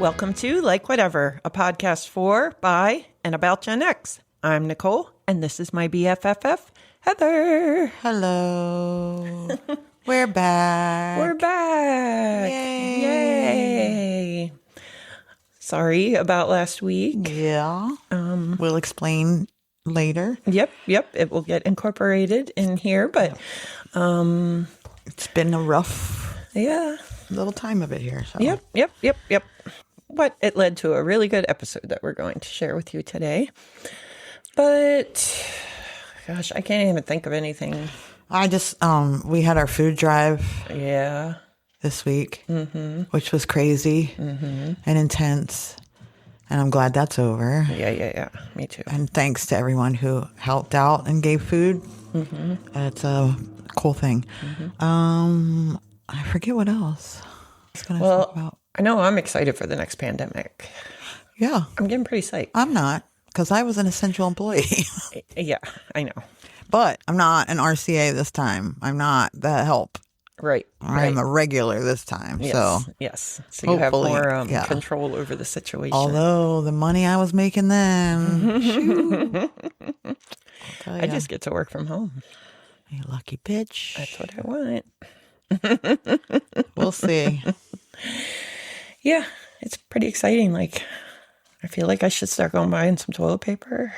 Welcome to Like Whatever, a podcast for, by, and about Gen X. I'm Nicole, and this is my BFFF, Heather. Hello. We're back. We're back. Yay. Sorry about last week. Yeah. We'll explain later. Yep. It will get incorporated in here, but It's been a rough little time of it here. So. Yep. But it led to a really good episode that we're going to share with you today. But, gosh, I can't even think of anything. I just, we had our food drive this week, which was crazy and intense. And I'm glad that's over. Yeah. Me too. And thanks to everyone who helped out and gave food. It's a cool thing. I forget what else I was going to talk about. I know I'm excited for the next pandemic. Yeah. I'm getting pretty psyched. I'm not, because I was an essential employee. Yeah, I know. But I'm not an RCA this time. I'm not the help. Right. I'm a regular this time. Yes. So you have more control over the situation. Although the money I was making then, shoot, I just get to work from home. You lucky bitch. That's what I want. We'll see. Yeah, it's pretty exciting. Like, I feel like I should start going buying some toilet paper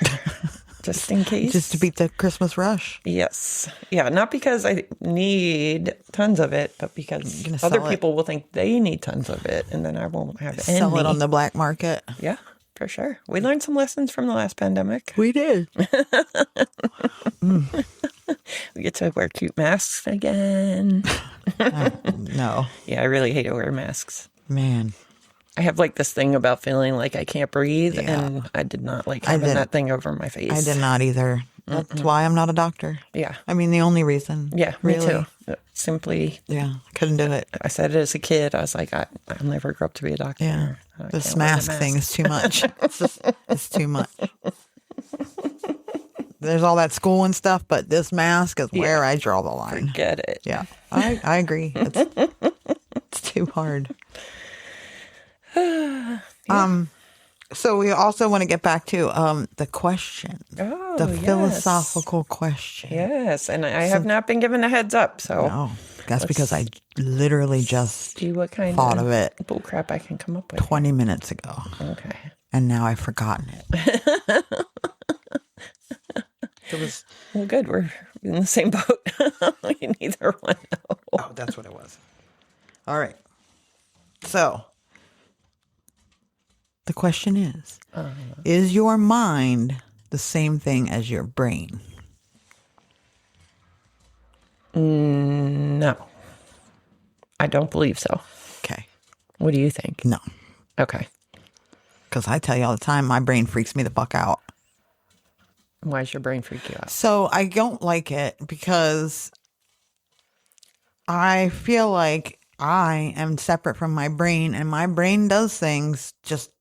just in case. Just to beat the Christmas rush. Yes. Yeah, not because I need tons of it, but because other people will think they need tons of it, and then I won't have any. Sell it on the black market. Yeah, for sure. We learned some lessons from the last pandemic. We did. We get to wear cute masks again. No. Yeah, I really hate to wear masks. Man. I have like this thing about feeling like I can't breathe, and I did not like having that thing over my face. I did not either. That's why I'm not a doctor. Yeah. I mean, the only reason. Yeah, really. Me too. Simply. Yeah, couldn't do it. I said it as a kid. I was like, I'll never grow up to be a doctor. Yeah. This mask thing is too much. It's too much. There's all that school and stuff, but this mask is where I draw the line. Forget it. Yeah, I agree. It's too hard. So we also want to get back to the question, the philosophical question. Yes, and I have not been given a heads up. So no, that's because I literally just thought of it. Bull crap I can come up with 20 minutes ago. Okay, and now I've forgotten it. Well, good. We're in the same boat. Neither one know. Oh, that's what it was. All right. So the question is your mind the same thing as your brain? No. I don't believe so. Okay. What do you think? No. Okay. Because I tell you all the time, my brain freaks me the fuck out. Why does your brain freak you out? So I don't like it because I feel like I am separate from my brain, and my brain does things just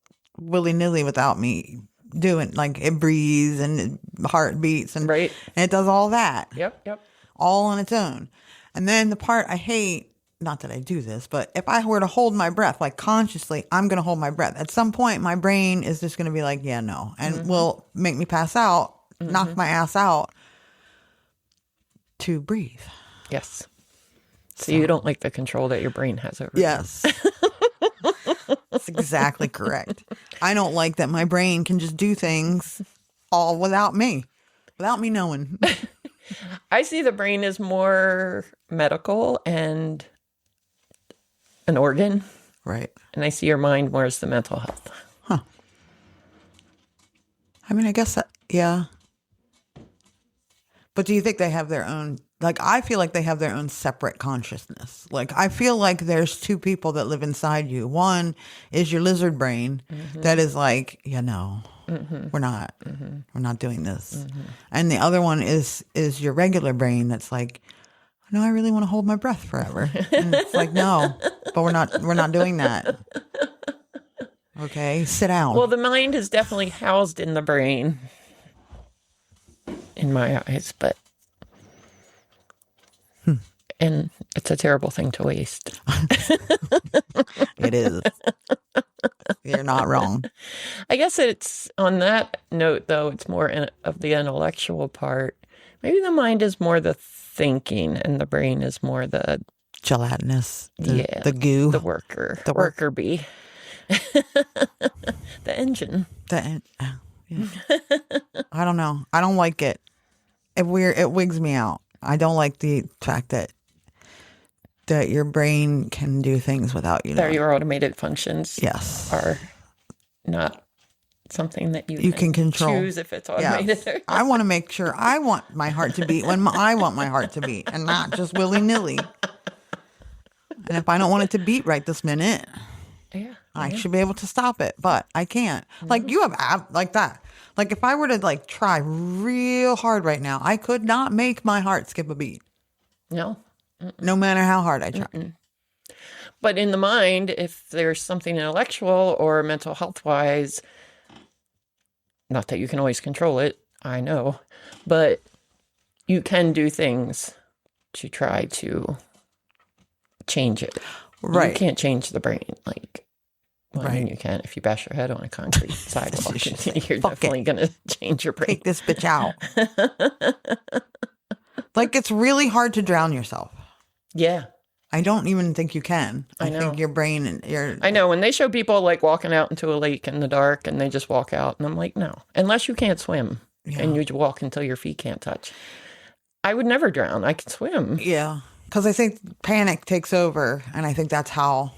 willy-nilly without me doing. Like, it breathes and it heart beats and it does all that. Yep. All on its own. And then the part I hate, not that I do this, but if I were to hold my breath, like consciously, I'm going to hold my breath. At some point, my brain is just going to be like, yeah, no, and will make me pass out. Knock my ass out to breathe. Yes. So you don't like the control that your brain has over you. Yes. That's exactly correct. I don't like that my brain can just do things all without me knowing. I see the brain as more medical and an organ. Right. And I see your mind more as the mental health. Huh. I mean, I guess that, yeah. But do you think they have their own, like, I feel like they have their own separate consciousness. Like, I feel like there's two people that live inside you. One is your lizard brain that is like, we're not doing this. And the other one is your regular brain that's like, no, I really want to hold my breath forever. And it's like, no, but we're not doing that. Okay, sit down. Well, the mind is definitely housed in the brain. In my eyes, but and it's a terrible thing to waste. It is. not wrong. I guess it's on that note, though, it's more of the intellectual part. Maybe the mind is more the thinking and the brain is more the Gelatinous. yeah, The goo. the worker. The worker bee. The engine. Yeah. I don't know. I don't like it. It wigs me out. I don't like the fact that your brain can do things without you. That your automated functions yes. are not something that you can control. Choose if it's automated. Yes. I want to make sure I want my heart to beat when I want my heart to beat and not just willy-nilly. And if I don't want it to beat right this minute, I should be able to stop it, but I can't. Like you have like that. Like if I were to like try real hard right now, I could not make my heart skip a beat. No. No matter how hard I try. But in the mind, if there's something intellectual or mental health wise, not that you can always control it, I know, but you can do things to try to change it. Right. You can't change the brain. Like, well, I mean, you can if you bash your head on a concrete sidewalk. You're definitely going to change your brain. Take this bitch out. Like, it's really hard to drown yourself. Yeah. I don't even think you can. I think your brain and your... I know. When they show people, like, walking out into a lake in the dark and they just walk out, and I'm like, no. Unless you can't swim and you walk until your feet can't touch. I would never drown. I can swim. Yeah. Because I think panic takes over, and I think that's how...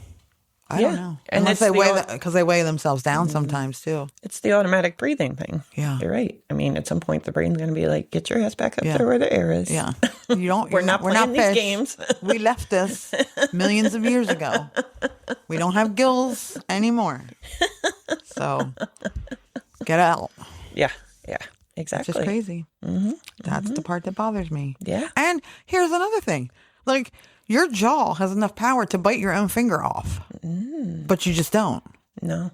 I don't know. And unless they because they weigh themselves down sometimes too. It's the automatic breathing thing. Yeah. You're right. I mean, at some point the brain's going to be like, get your ass back up there where the air is. Yeah. You don't We're not playing these fish. games. We left this millions of years ago. We don't have gills anymore. So get out. Yeah. Yeah. Exactly. It's just crazy. That's the part that bothers me. Yeah. And here's another thing. Like, your jaw has enough power to bite your own finger off, but you just don't. No.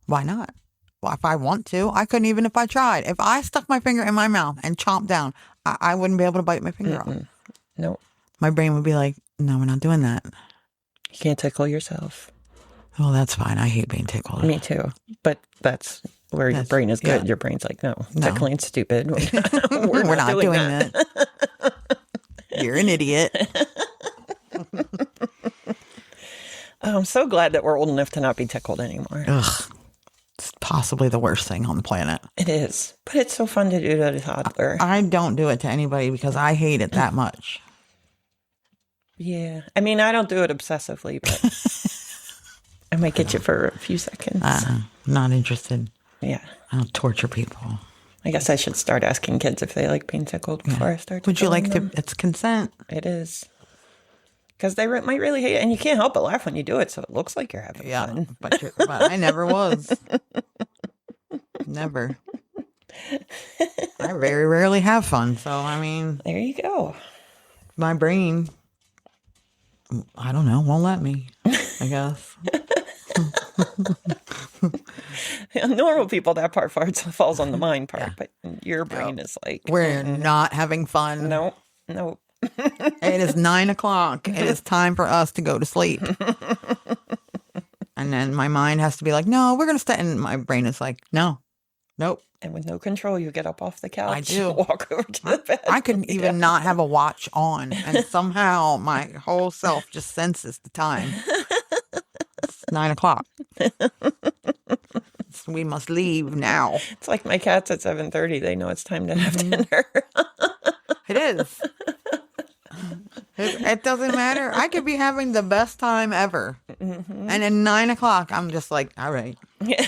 Why not? Well, if I want to, I couldn't even if I tried. If I stuck my finger in my mouth and chomped down, I wouldn't be able to bite my finger off. No. My brain would be like, no, we're not doing that. You can't tickle yourself. Well, that's fine. I hate being tickled. Me too. But that's where your brain is good. Your brain's like, no, tickling's stupid. We're not doing that. You're an idiot. I'm so glad that we're old enough to not be tickled anymore. Ugh. It's possibly the worst thing on the planet. It is. But it's so fun to do to a toddler. I don't do it to anybody because I hate it that much. Yeah. I mean, I don't do it obsessively, but I might get you for a few seconds. Not interested. Yeah. I don't torture people. I guess I should start asking kids if they like being tickled before I start. Would you like them. to? It's consent. It is. Because they might really hate it. And you can't help but laugh when you do it. So it looks like you're having fun. But I never was. Never. I very rarely have fun. So, I mean. There you go. My brain, I don't know, won't let me, I guess. Normal people, that part falls on the mind part, but your brain is like, we're not having fun. No. It is 9:00. It is time for us to go to sleep. And then my mind has to be like, no, we're going to stay. And my brain is like, no, nope. And with no control, you get up off the couch. I do. Walk over to the bed. I couldn't even not have a watch on. And somehow my whole self just senses the time. It's 9:00. We must leave now. It's like my cats at 7:30. They know it's time to have dinner. It is. It doesn't matter. I could be having the best time ever. And at 9:00, I'm just like, all right. Yeah.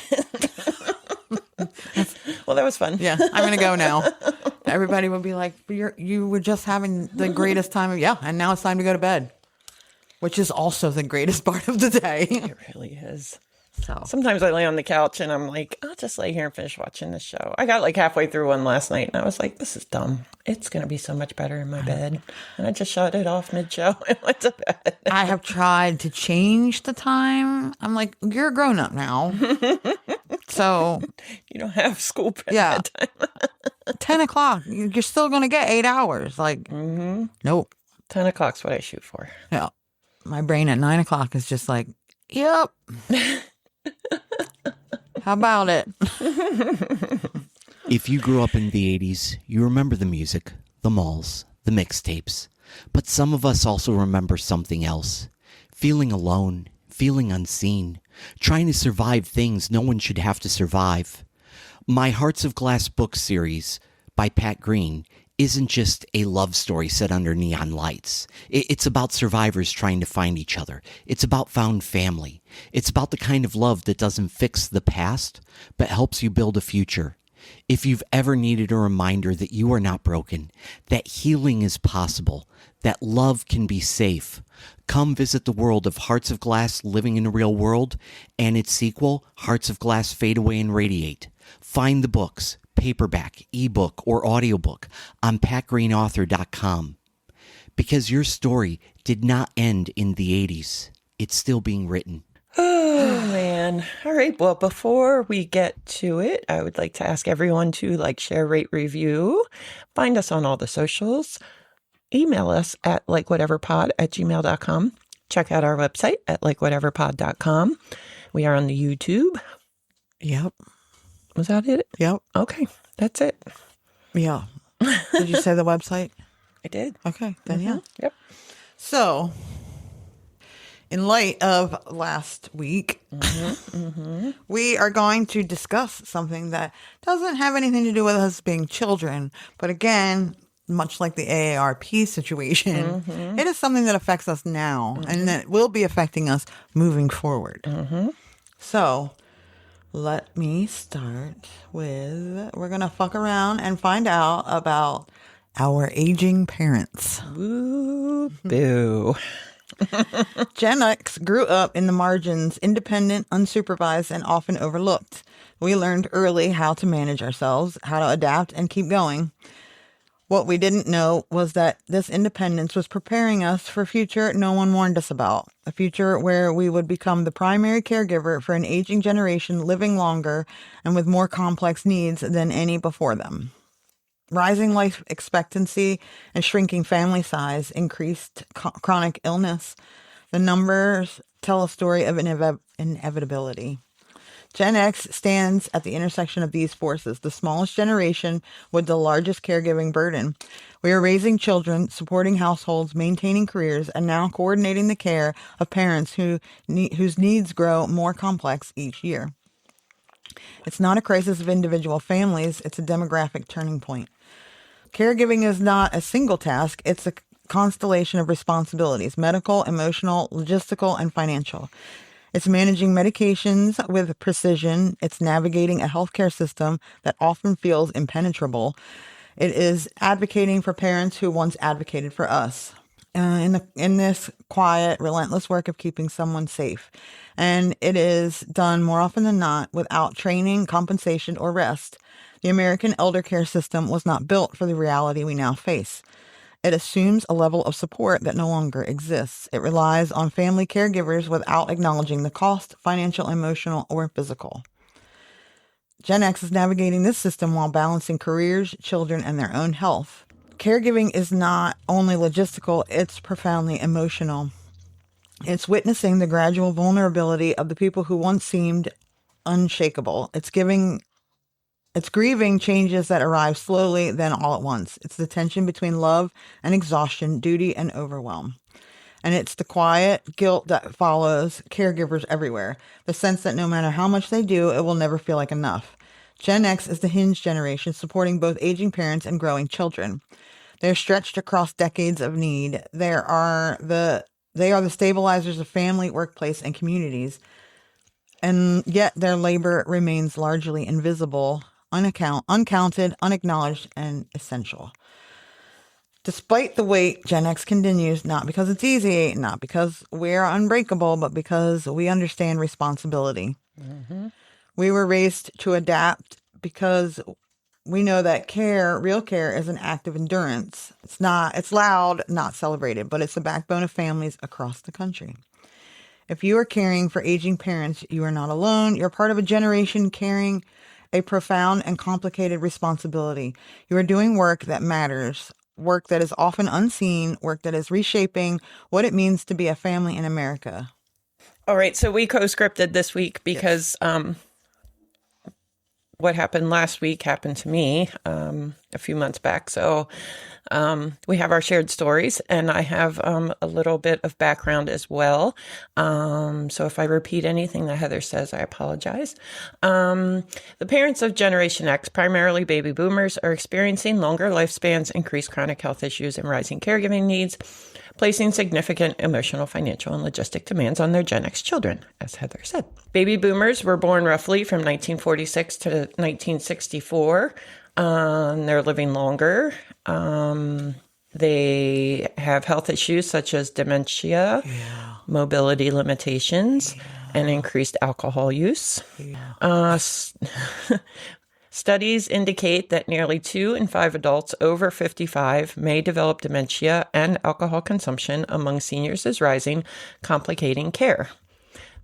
Well, that was fun. Yeah, I'm going to go now. Everybody would be like, you were just having the greatest time. Yeah, and now it's time to go to bed, which is also the greatest part of the day. It really is. So sometimes I lay on the couch and I'm like, I'll just lay here and finish watching this show. I got like halfway through one last night and I was like, this is dumb. It's going to be so much better in my bed. And I just shut it off mid-show and went to bed. I have tried to change the time. I'm like, you're a grown up now. So you don't have school bedtime. 10:00. You're still going to get 8 hours. Like, nope. 10 o'clock's what I shoot for. Yeah. My brain at 9:00 is just like, yep. How about it? If you grew up in the 80s, you remember the music, the malls, the mixtapes. But some of us also remember something else. Feeling alone, feeling unseen, trying to survive things no one should have to survive. My Hearts of Glass book series by Pat Green isn't just a love story set under neon lights. It's about survivors trying to find each other. It's about found family. It's about the kind of love that doesn't fix the past, but helps you build a future. If you've ever needed a reminder that you are not broken, that healing is possible, that love can be safe, come visit the world of Hearts of Glass Living in the Real World and its sequel, Hearts of Glass Fade Away and Radiate. Find the books, paperback, ebook, or audiobook on patgreenauthor.com. Because your story did not end in the 80s. It's still being written. Oh, man. All right. Well, before we get to it, I would like to ask everyone to like, share, rate, review. Find us on all the socials. Email us at likewhateverpod@gmail.com. Check out our website at likewhateverpod.com. We are on the YouTube. Yep. Was that it? Yep. Okay. That's it. Yeah. Did you say the website? I did. Okay. Then yeah. Yep. So, in light of last week, we are going to discuss something that doesn't have anything to do with us being children. But again, much like the AARP situation, it is something that affects us now and that will be affecting us moving forward. So, let me start with, we're going to fuck around and find out about our aging parents. Woo, boo. Gen X grew up in the margins, independent, unsupervised, and often overlooked. We learned early how to manage ourselves, how to adapt, and keep going. What we didn't know was that this independence was preparing us for a future no one warned us about, a future where we would become the primary caregiver for an aging generation living longer and with more complex needs than any before them. Rising life expectancy and shrinking family size, increased chronic illness. The numbers tell a story of inevitability. Gen X stands at the intersection of these forces, the smallest generation with the largest caregiving burden. We are raising children, supporting households, maintaining careers, and now coordinating the care of parents whose needs grow more complex each year. It's not a crisis of individual families, it's a demographic turning point. Caregiving is not a single task, it's a constellation of responsibilities, medical, emotional, logistical, and financial. It's managing medications with precision. It's navigating a healthcare system that often feels impenetrable. It is advocating for parents who once advocated for us. In this quiet, relentless work of keeping someone safe. And it is done more often than not without training, compensation, or rest. The American elder care system was not built for the reality we now face. It assumes a level of support that no longer exists. It relies on family caregivers without acknowledging the cost, financial, emotional, or physical. Gen X is navigating this system while balancing careers, children, and their own health. Caregiving is not only logistical, it's profoundly emotional. It's witnessing the gradual vulnerability of the people who once seemed unshakable. It's grieving changes that arrive slowly, then all at once. It's the tension between love and exhaustion, duty and overwhelm. And it's the quiet guilt that follows caregivers everywhere. The sense that no matter how much they do, it will never feel like enough. Gen X is the hinge generation, supporting both aging parents and growing children. They're stretched across decades of need. They are the stabilizers of family, workplace, and communities. And yet their labor remains largely invisible, uncounted, unacknowledged, and essential. Despite the weight, Gen X continues, not because it's easy, not because we're unbreakable, but because we understand responsibility. We were raised to adapt because we know that real care is an act of endurance. It's loud, not celebrated, but it's the backbone of families across the country. If you are caring for aging parents, you are not alone. You're part of a generation carrying a profound and complicated responsibility. You are doing work that matters, work that is often unseen, work that is reshaping what it means to be a family in America. All right. So we co-scripted this week because what happened last week happened to me a few months back. So we have our shared stories, and I have a little bit of background as well. So if I repeat anything that Heather says, I apologize. The parents of Generation X, primarily baby boomers, are experiencing longer lifespans, increased chronic health issues, and rising caregiving needs, placing significant emotional, financial, and logistic demands on their Gen X children, as Heather said. Baby boomers were born roughly from 1946 to 1964. They're living longer. They have health issues such as dementia, mobility limitations, and increased alcohol use. Studies indicate that nearly 2 in 5 adults over 55 may develop dementia, and alcohol consumption among seniors is rising, complicating care.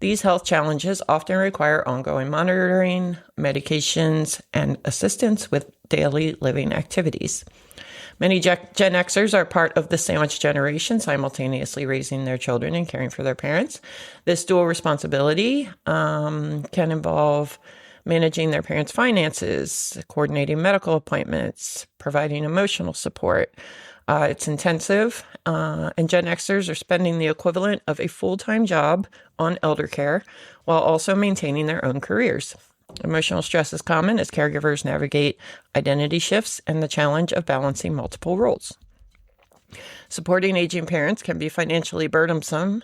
These health challenges often require ongoing monitoring, medications, and assistance with daily living activities. Many Gen Xers are part of the sandwich generation, simultaneously raising their children and caring for their parents. This dual responsibility can involve managing their parents' finances, coordinating medical appointments, providing emotional support. It's intensive, and Gen Xers are spending the equivalent of a full-time job on elder care while also maintaining their own careers. Emotional stress is common as caregivers navigate identity shifts and the challenge of balancing multiple roles. Supporting aging parents can be financially burdensome.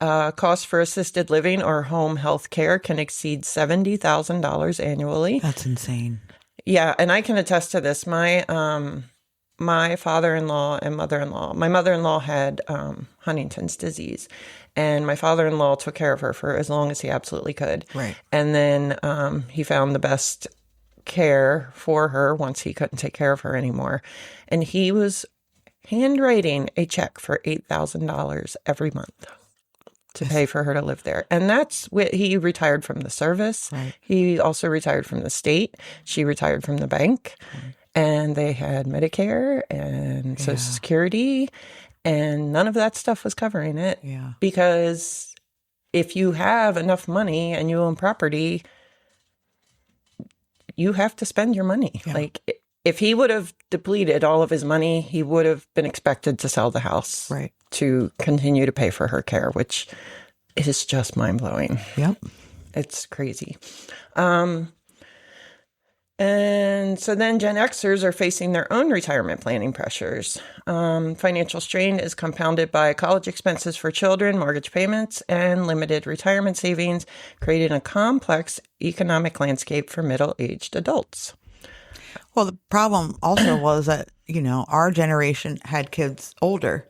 Costs for assisted living or home health care can exceed $70,000 annually. That's insane. Yeah, and I can attest to this. My father-in-law and mother-in-law. My mother-in-law had Huntington's disease, and my father-in-law took care of her for as long as he absolutely could. Right. And then he found the best care for her once he couldn't take care of her anymore. And he was handwriting a check for $8,000 every month to pay for her to live there. And that's what he retired from the service. Right. He also retired from the state. She retired from the bank. Right. And they had Medicare and Social Security, and none of that stuff was covering it. Yeah. Because if you have enough money and you own property, you have to spend your money. Yeah. Like, if he would have depleted all of his money, he would have been expected to sell the house to continue to pay for her care, which is just mind-blowing. Yep. It's crazy. And so then Gen Xers are facing their own retirement planning pressures. Financial strain is compounded by college expenses for children, mortgage payments, and limited retirement savings, creating a complex economic landscape for middle-aged adults. Well, the problem also was that, our generation had kids older.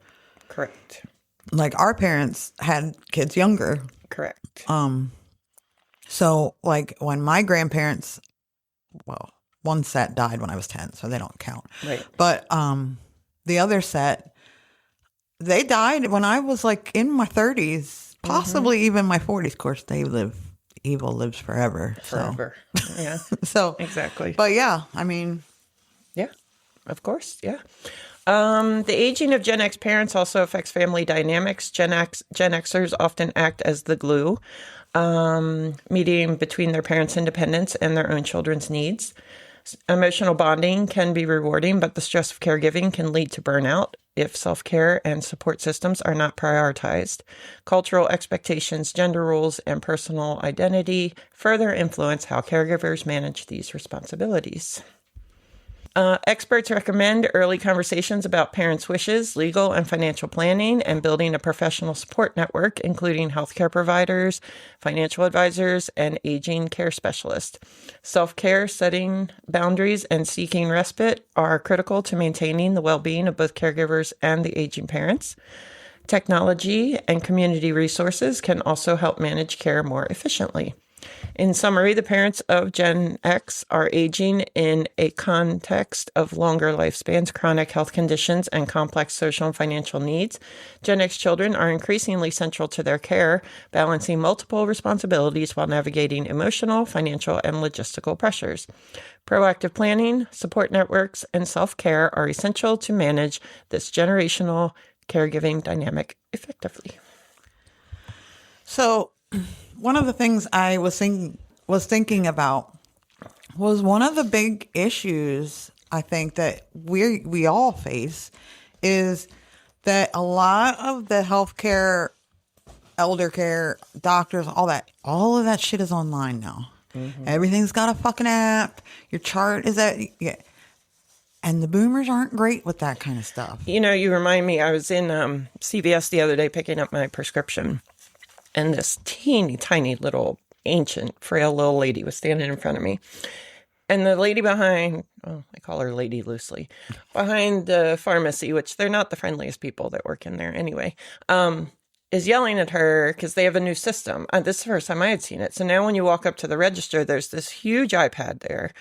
Correct. Like our parents had kids younger. Correct. So like when my grandparents, well, one set died when I was 10, so they don't count. Right. But the other set, they died when I was like in my 30s, possibly even my 40s. Of course, evil lives forever. Forever. So. Yeah. So exactly. But yeah, I mean. Yeah, of course. Yeah. The aging of Gen X parents also affects family dynamics. Gen Xers often act as the glue, mediating between their parents' independence and their own children's needs. Emotional bonding can be rewarding, but the stress of caregiving can lead to burnout if self-care and support systems are not prioritized. Cultural expectations, gender roles, and personal identity further influence how caregivers manage these responsibilities. Experts recommend early conversations about parents' wishes, legal and financial planning, and building a professional support network, including healthcare providers, financial advisors, and aging care specialists. Self-care, setting boundaries, and seeking respite are critical to maintaining the well-being of both caregivers and the aging parents. Technology and community resources can also help manage care more efficiently. In summary, the parents of Gen X are aging in a context of longer lifespans, chronic health conditions, and complex social and financial needs. Gen X children are increasingly central to their care, balancing multiple responsibilities while navigating emotional, financial, and logistical pressures. Proactive planning, support networks, and self-care are essential to manage this generational caregiving dynamic effectively. So, one of the things I was thinking about was one of the big issues I think that we all face is that a lot of the healthcare, elder care, doctors, all of that shit is online now. Everything's got a fucking app. Your chart is yeah. And the boomers aren't great with that kind of stuff. You know, you remind me, I was in CVS the other day picking up my prescription, and this teeny tiny little ancient, frail little lady was standing in front of me. And the lady behind, oh, I call her lady loosely, behind the pharmacy, which they're not the friendliest people that work in there anyway, is yelling at her because they have a new system. This is the first time I had seen it. So now when you walk up to the register, there's this huge iPad there.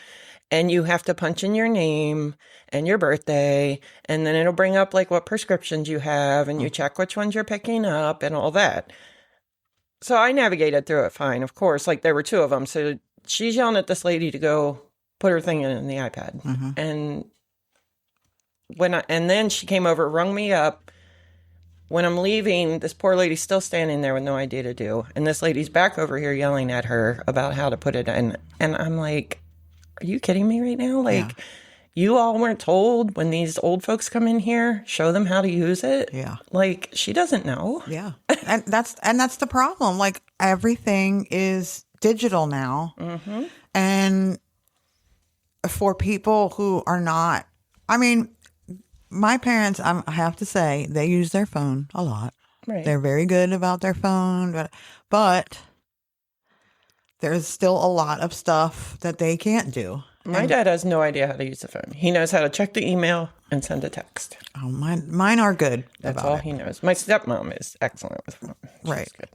And you have to punch in your name and your birthday, and then it'll bring up like what prescriptions you have, and you check which ones you're picking up and all that. So I navigated through it fine, of course. Like there were two of them. So she's yelling at this lady to go put her thing in the iPad. And and then she came over, rung me up. When I'm leaving, this poor lady's still standing there with no idea to do. And this lady's back over here yelling at her about how to put it in. And I'm like, are you kidding me right now? Like, you all weren't told when these old folks come in here, show them how to use it? Yeah. Like, she doesn't know. Yeah. And that's the problem. Like, everything is digital now. And for people who are not, I mean, my parents, I have to say, they use their phone a lot. Right. They're very good about their phone, but there's still a lot of stuff that they can't do. My dad has no idea how to use the phone. He knows how to check the email and send a text. Oh, mine are good. That's about all it. he knows. My stepmom is excellent with phone. She's Right. good.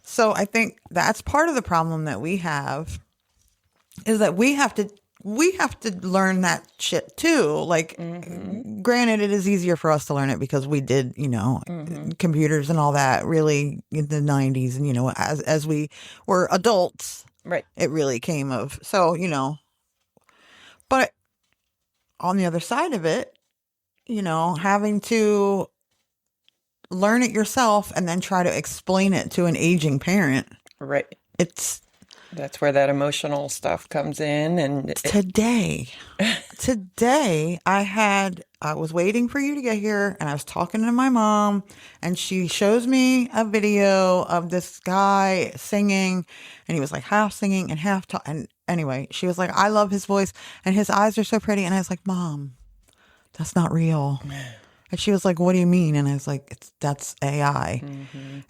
So I think that's part of the problem that we have is that we have to learn that shit too. Like, granted, it is easier for us to learn it because we did, computers and all that really in the 90s. And, as we were adults, Right. it really came of. So, but on the other side of it, having to learn it yourself and then try to explain it to an aging parent. Right. That's where that emotional stuff comes in. And today I was waiting for you to get here and I was talking to my mom and she shows me a video of this guy singing and he was like half singing and half and anyway, she was like, I love his voice and his eyes are so pretty. And I was like, Mom, that's not real. And she was like, what do you mean? And I was like, that's AI.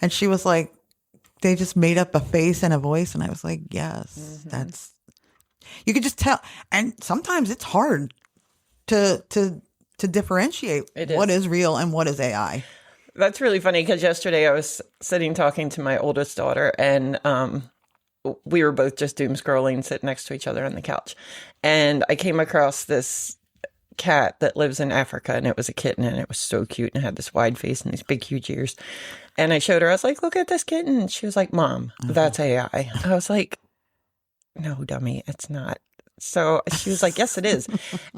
And she was like, they just made up a face and a voice. And I was like, yes, you could just tell. And sometimes it's hard to differentiate what is real and what is AI. That's really funny because yesterday I was sitting talking to my oldest daughter and we were both just doom scrolling, sitting next to each other on the couch. And I came across this cat that lives in Africa, and it was a kitten, and it was so cute, and it had this wide face and these big, huge ears. And I showed her, I was like, look at this kitten. She was like, Mom, that's AI. I was like, no, dummy, it's not. So she was like, yes, it is.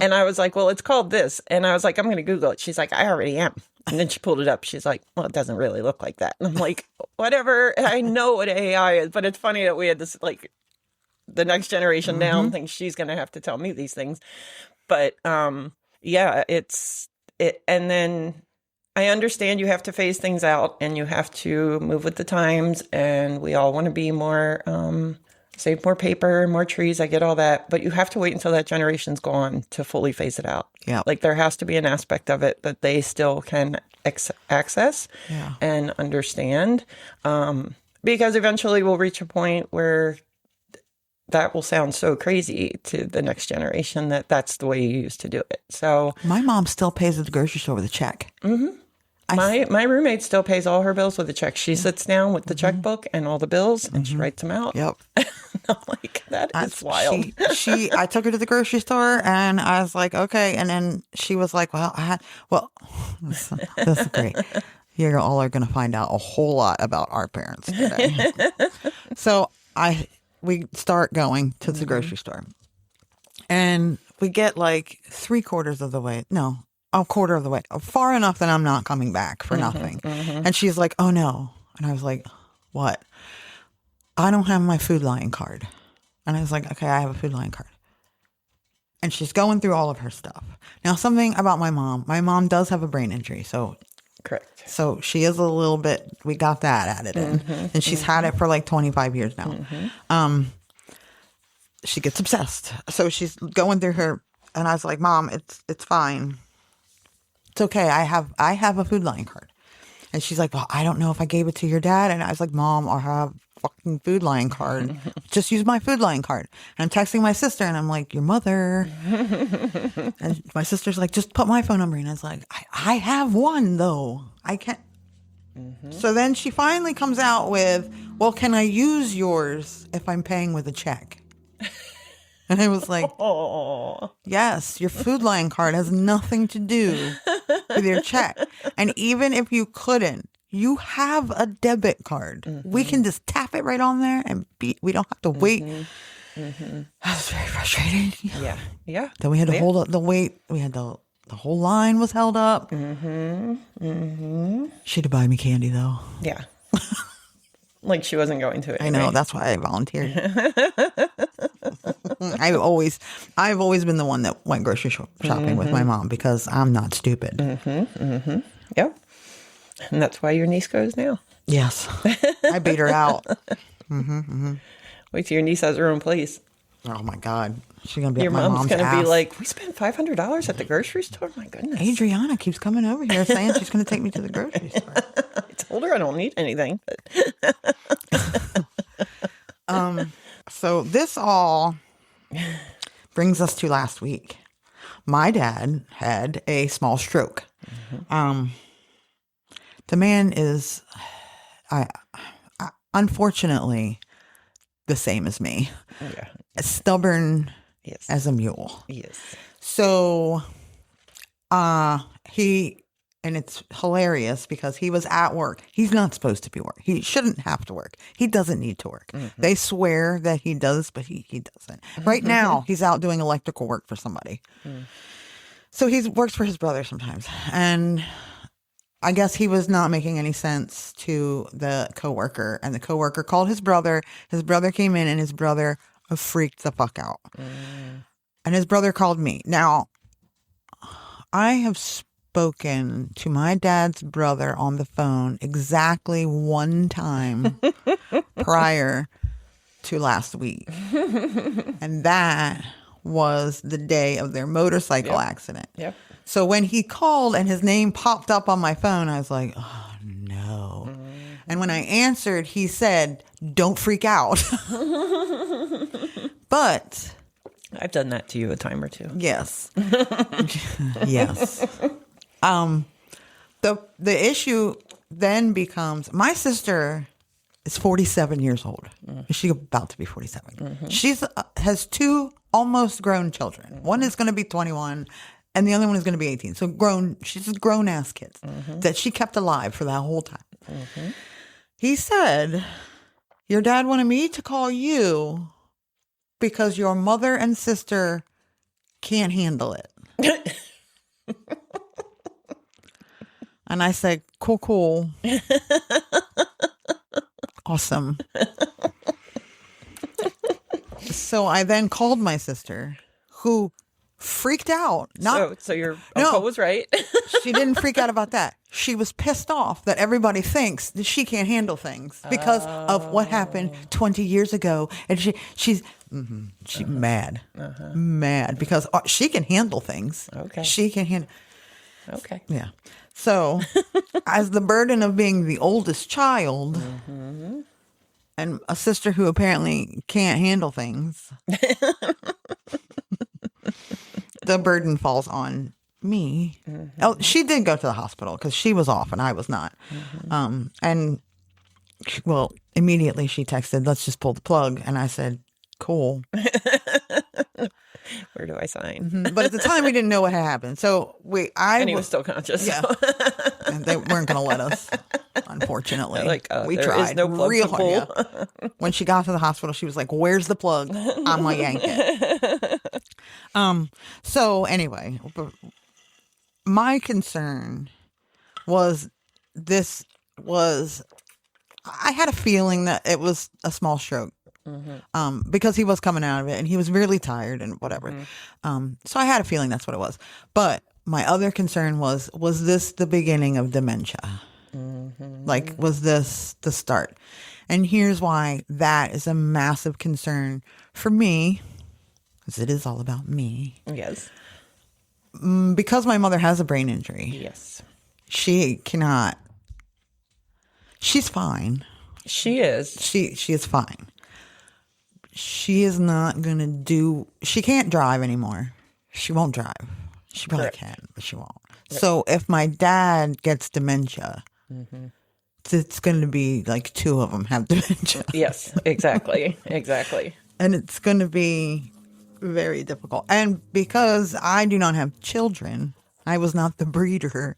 And I was like, well, it's called this. And I was like, I'm going to Google it. She's like, I already am. And then she pulled it up. She's like, well, it doesn't really look like that. And I'm like, whatever. I know what AI is, but it's funny that we had this, like, the next generation now thinks she's going to have to tell me these things. But yeah, and then I understand you have to phase things out and you have to move with the times, and we all want to be more, save more paper, more trees. I get all that, but you have to wait until that generation's gone to fully phase it out. Yeah. Like there has to be an aspect of it that they still can access and understand, because eventually we'll reach a point where that will sound so crazy to the next generation that that's the way you used to do it. So my mom still pays at the grocery store with a check. My roommate still pays all her bills with a check. She sits down with the checkbook and all the bills and she writes them out. Yep. I'm like, that is wild. I took her to the grocery store and I was like, okay. And then she was like, this is great. You all are going to find out a whole lot about our parents today. So we start going to the grocery store and we get like a quarter of the way, far enough that I'm not coming back for nothing. And she's like, oh no. And I was like, what? I don't have my Food Lion card. And I was like, okay, I have a Food Lion card. and she's going through all of her stuff. Now, something about my mom does have a brain injury. Correct. So she is a little bit, we got that added in. And she's had it for like 25 years now. She gets obsessed. So she's going through her, and I was like, Mom, it's fine. It's okay. I have a Food Lion card. And she's like, well, I don't know if I gave it to your dad. And I was like, Mom, I have a fucking Food Lion card. Just use my Food Lion card. And I'm texting my sister, and I'm like, your mother. And my sister's like, just put my phone number in. I was like, I have one, though. I can't. So then she finally comes out with, well, can I use yours if I'm paying with a check? And I was like, yes, your Food Lion card has nothing to do with your check. And even if you couldn't, you have a debit card. We can just tap it right on there, and we don't have to wait. That was very frustrating. Yeah. Yeah. Then we had to hold up the wait. We had the whole line was held up. She had to buy me candy, though. Yeah. Like she wasn't going to it. I know. That's why I volunteered. I've always been the one that went grocery shopping with my mom because I'm not stupid. Yep. And that's why your niece goes now. Yes. I beat her out. Wait till your niece has her own place. Oh my God. She's going to be Your at my mom's mom's going to be ass. like, we spent $500 at the grocery store? My goodness. Adriana keeps coming over here saying she's going to take me to the grocery store. I told her I don't need anything. So this all brings us to last week. My dad had a small stroke. The man is, unfortunately, the same as me. Yeah. Stubborn Yes. as a mule. Yes. So and it's hilarious because he was at work. He's not supposed to be work. He shouldn't have to work. He doesn't need to work. They swear that he does, but he doesn't. Right now, he's out doing electrical work for somebody. So he works for his brother sometimes. And I guess he was not making any sense to the coworker. And the coworker called his brother. His brother came in, and his brother freaked the fuck out. And his brother called me. Now, I have spoken to my dad's brother on the phone exactly one time prior to last week. And that was the day of their motorcycle accident. Yep. So when he called and his name popped up on my phone, I was like, oh, no. And when I answered, he said, don't freak out. But I've done that to you a time or two. yes. Yes. The issue then becomes my sister is 47 years old. She's about to be 47. She's has two almost grown children. One is going to be 21 and the other one is going to be 18. So she's grown ass kids that she kept alive for that whole time. He said, your dad wanted me to call you because your mother and sister can't handle it. And I said, cool. Awesome. So I then called my sister, who freaked out. So your uncle was right. She didn't freak out about that. She was pissed off that everybody thinks that she can't handle things because of what happened 20 years ago. And she's mad. Mad because she can handle things. Okay. She can handle. Okay. Yeah. So as the burden of being the oldest child and a sister who apparently can't handle things, the burden falls on me. Oh, she did go to the hospital because she was off and I was not. And well, immediately she texted, let's just pull the plug. And I said, cool. Where do I sign? But at the time we didn't know what had happened. So and he was still conscious. Yeah. And they weren't going to let us, unfortunately. Like, we there tried is no plug real to hard. pull. Yeah. When she got to the hospital, she was like, where's the plug? I'm going to yank it. So anyway, my concern was I had a feeling that it was a small stroke. because he was coming out of it and he was really tired and whatever. So I had a feeling that's what it was. But my other concern was this the beginning of dementia? Like, was this the start? And here's why that is a massive concern for me, because it is all about me. Yes. Because my mother has a brain injury. Yes. She cannot. She's fine. She is. She is fine. She is not going to do. She can't drive anymore. She won't drive. She probably Correct. can, but she won't. So if my dad gets dementia, it's going to be like two of them have dementia. Yes, exactly. Exactly. And it's going to be very difficult. And because I do not have children, I was not the breeder,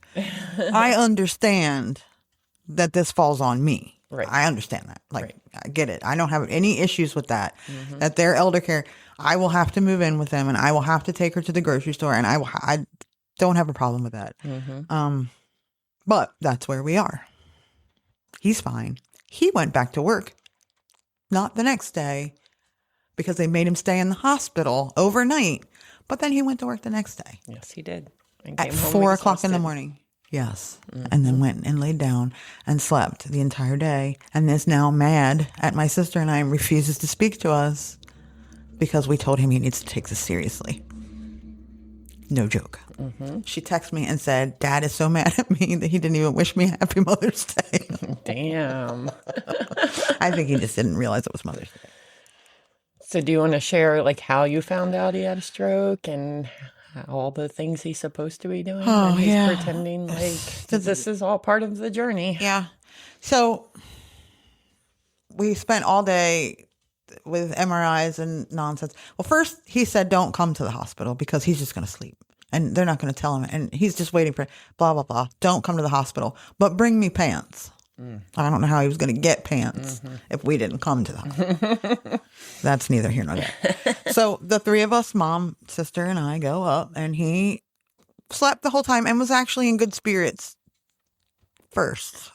I understand that this falls on me. Right. I understand that. Like, I get it. I don't have any issues with that. That their elder care, I will have to move in with them and I will have to take her to the grocery store and I don't have a problem with that. But that's where we are. He's fine. He went back to work, not the next day, because they made him stay in the hospital overnight. But then he went to work the next day Yes, he did. And at came home 4 o'clock in the exhausted. morning. Yes. And then went and laid down and slept the entire day and is now mad at my sister and I and refuses to speak to us because we told him he needs to take this seriously. No joke. She texted me and said, Dad is so mad at me that he didn't even wish me Happy Mother's Day. Damn. I think he just didn't realize it was Mother's Day. So do you want to share like how you found out he had a stroke and all the things he's supposed to be doing? Oh, and he's yeah. pretending like this is all part of the journey. Yeah. So we spent all day with MRIs and nonsense. Well, first he said, don't come to the hospital because he's just going to sleep and they're not going to tell him. And he's just waiting for blah, blah, blah. Don't come to the hospital, but bring me pants. I don't know how he was going to get pants if we didn't come to the hospital. That's neither here nor there. So the three of us, mom, sister, and I go up and he slept the whole time and was actually in good spirits first.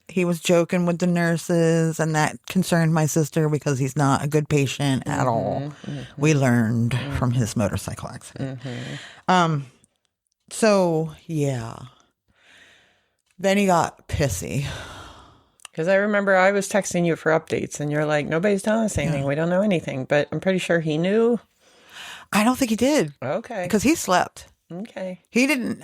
He was joking with the nurses and that concerned my sister because he's not a good patient at all. We learned from his motorcycle accident. So yeah. Then he got pissy. Because I remember I was texting you for updates and you're like, nobody's telling us anything. We don't know anything. But I'm pretty sure he knew. I don't think he did Okay. because he slept. Okay. He didn't.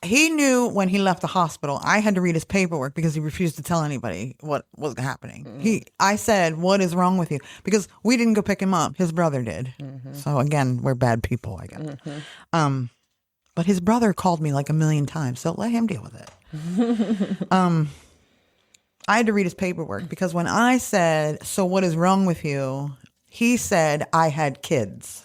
He knew when he left the hospital. I had to read his paperwork because he refused to tell anybody what was happening. I said, "What is wrong with you?" Because we didn't go pick him up. His brother did. So again, we're bad people, I guess. But his brother called me like a million times, so let him deal with it. I had to read his paperwork because when I said, "So what is wrong with you?" he said, "I had kids."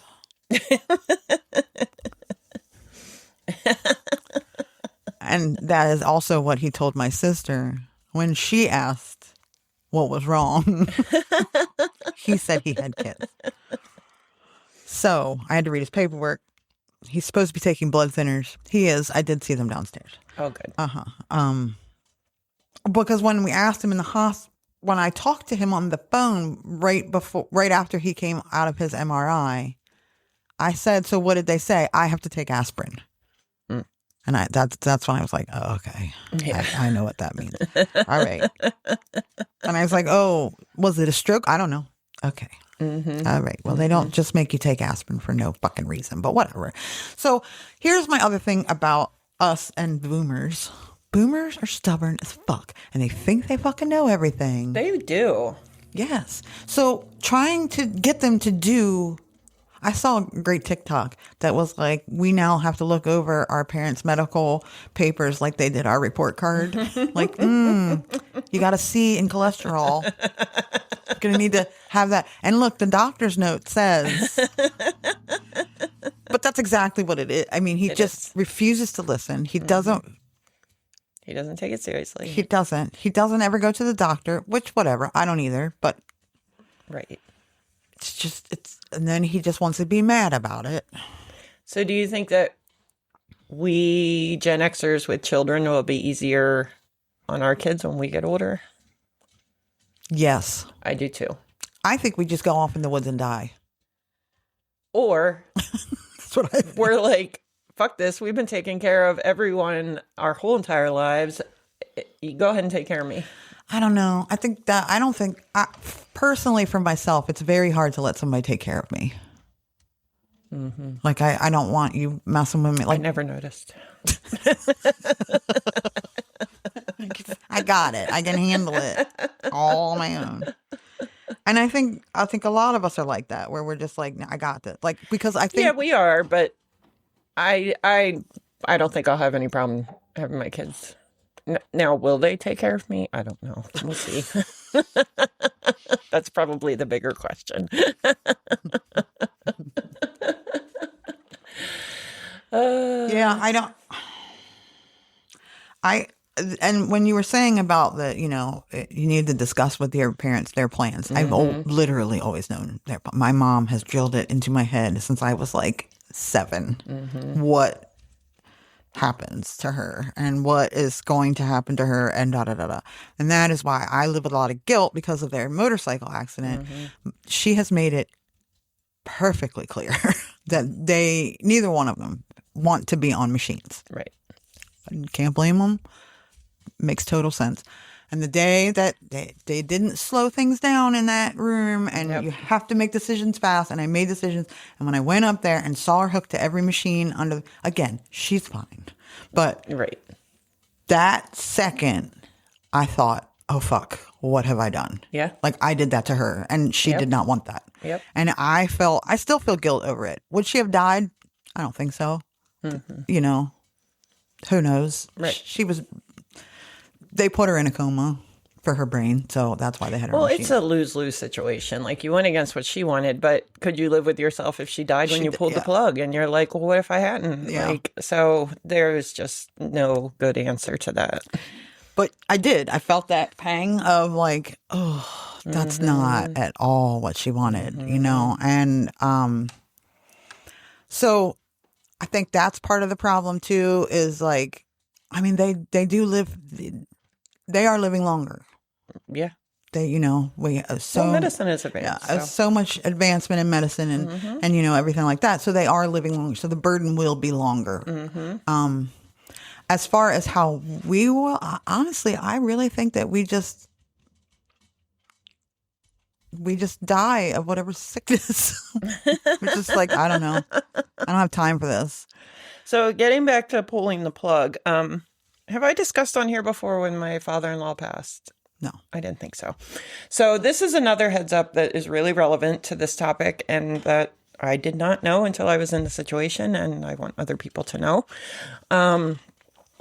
And that is also what he told my sister when she asked what was wrong. He said he had kids. So I had to read his paperwork. He's supposed to be taking blood thinners. He is. I did see them downstairs. Oh, good. Because when we asked him in the hospital, when I talked to him on the phone right after he came out of his MRI, I said, "So what did they say?" "I have to take aspirin." And that's when I was like, "Oh, okay. Yeah. I know what that means." All right. And I was like, "Oh, was it a stroke?" "I don't know." "Okay. All right. Well, they don't just make you take aspirin for no fucking reason, but whatever." So here's my other thing about us and boomers. Boomers are stubborn as fuck and they think they fucking know everything. They do. Yes. So trying to get them to do, I saw a great TikTok that was like, we now have to look over our parents' medical papers like they did our report card. Like, you got a C in cholesterol. You're going to need to have that. And look, the doctor's note says, but that's exactly what it is. I mean, he just refuses to listen. He doesn't. He doesn't take it seriously. He doesn't. He doesn't ever go to the doctor, which whatever. I don't either, but Right. and then he just wants to be mad about it. So do you think that we Gen Xers with children will be easier on our kids when we get older? Yes. I do too. I think we just go off in the woods and die. Or That's what I think. we're like, fuck this. We've been taking care of everyone our whole entire lives. You go ahead and take care of me. I don't know. Personally for myself, it's very hard to let somebody take care of me. Mm-hmm. Like, I don't want you messing with me. Like, I never noticed. I got it. I can handle it all on my own. And I think a lot of us are like that, where we're just like, I got this. Like, because I think, Yeah, we are, but I don't think I'll have any problem having my kids. Now, will they take care of me? I don't know. We'll see. That's probably the bigger question. yeah, and when you were saying about you need to discuss with your parents their plans, I've literally always known my mom has drilled it into my head since I was like 7. What happens to her and what is going to happen to her and da da da da. And that is why I live with a lot of guilt because of their motorcycle accident. She has made it perfectly clear that neither one of them want to be on machines. Right. Can't blame them. Makes total sense. And the day that they didn't slow things down in that room, and you have to make decisions fast, and I made decisions. And when I went up there and saw her hooked to every machine again, she's fine. But right. That second, I thought, oh, fuck, what have I done? Yeah. Like, I did that to her, and she did not want that. Yep. And I still feel guilt over it. Would she have died? I don't think so. Who knows? Right. They put her in a coma for her brain, so that's why they had her. Well, machine. it's a lose-lose situation. Like, you went against what she wanted, but could you live with yourself if she died when you pulled the plug? And you're like, well, what if I hadn't? Yeah. So there's just no good answer to that. But I did. I felt that pang of like, oh, that's not at all what she wanted, And so I think that's part of the problem too. Is like, I mean, they do live. They are living longer. Yeah. Medicine is advanced. Yeah, so much advancement in medicine and everything like that. So they are living longer. So the burden will be longer. As far as how we will, honestly, I really think that we just die of whatever sickness. We're just like, I don't know. I don't have time for this. So getting back to pulling the plug, have I discussed on here before when my father-in-law passed? No. I didn't think so. So this is another heads up that is really relevant to this topic and that I did not know until I was in the situation, and I want other people to know.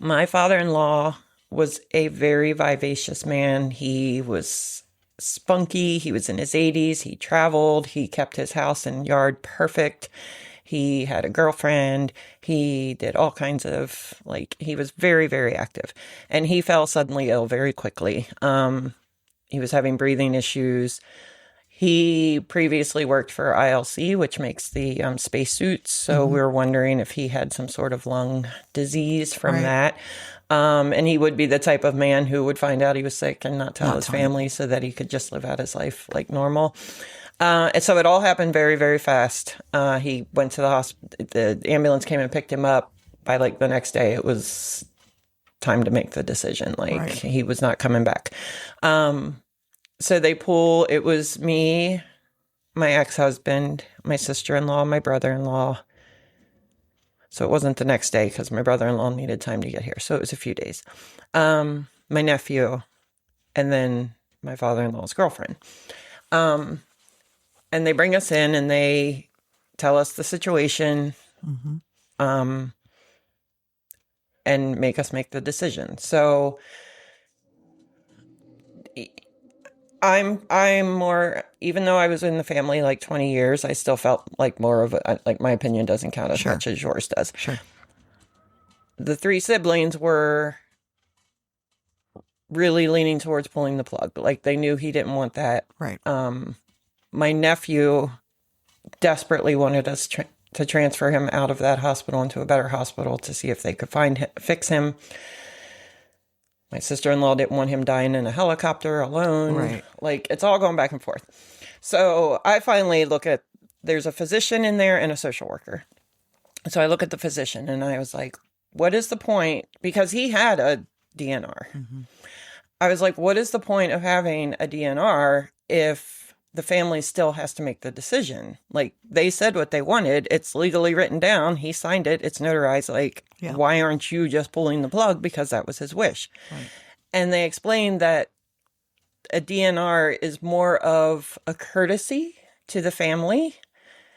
My father-in-law was a very vivacious man. He was spunky. He was in his 80s. He traveled. He kept his house and yard perfect. He had a girlfriend. He did all kinds of, he was very, very active. And he fell suddenly ill very quickly. He was having breathing issues. He previously worked for ILC, which makes the spacesuits. So we were wondering if he had some sort of lung disease from that. And he would be the type of man who would find out he was sick and not tell his family so that he could just live out his life like normal. And so it all happened very, very fast. He went to the hospital. The ambulance came and picked him up. By the next day, it was time to make the decision. He was not coming back. So it was me, my ex-husband, my sister-in-law, my brother-in-law. So it wasn't the next day because my brother-in-law needed time to get here. So it was a few days. My nephew, and then my father-in-law's girlfriend. And they bring us in and they tell us the situation, and make us make the decision. So I'm more, even though I was in the family 20 years, I still felt like more of my opinion doesn't count as much as yours does. Sure. The 3 siblings were really leaning towards pulling the plug. They knew he didn't want that. Right. My nephew desperately wanted us to transfer him out of that hospital into a better hospital to see if they could fix him. My sister-in-law didn't want him dying in a helicopter alone. Right. It's all going back and forth. So I finally look at, there's a physician in there and a social worker. So I look at the physician and I was like, what is the point? Because he had a DNR. I was like, what is the point of having a DNR if the family still has to make the decision? Like, they said what they wanted. It's legally written down. He signed it. It's notarized. Like, why aren't you just pulling the plug? Because that was his wish. Right. And they explained that a DNR is more of a courtesy to the family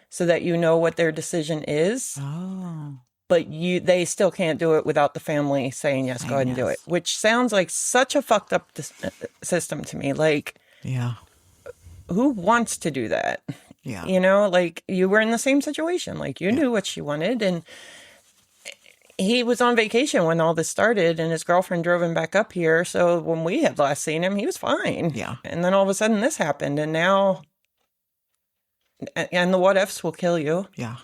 so that you know what their decision is. Oh. But they still can't do it without the family saying, yes, go ahead and do it, which sounds like such a fucked up system to me. Like, who wants to do that? Yeah. You know, like, you were in the same situation. Like, you knew what she wanted. And he was on vacation when all this started, and his girlfriend drove him back up here. So when we had last seen him, he was fine. Yeah. And then all of a sudden this happened. And now, and the what ifs will kill you. Yeah.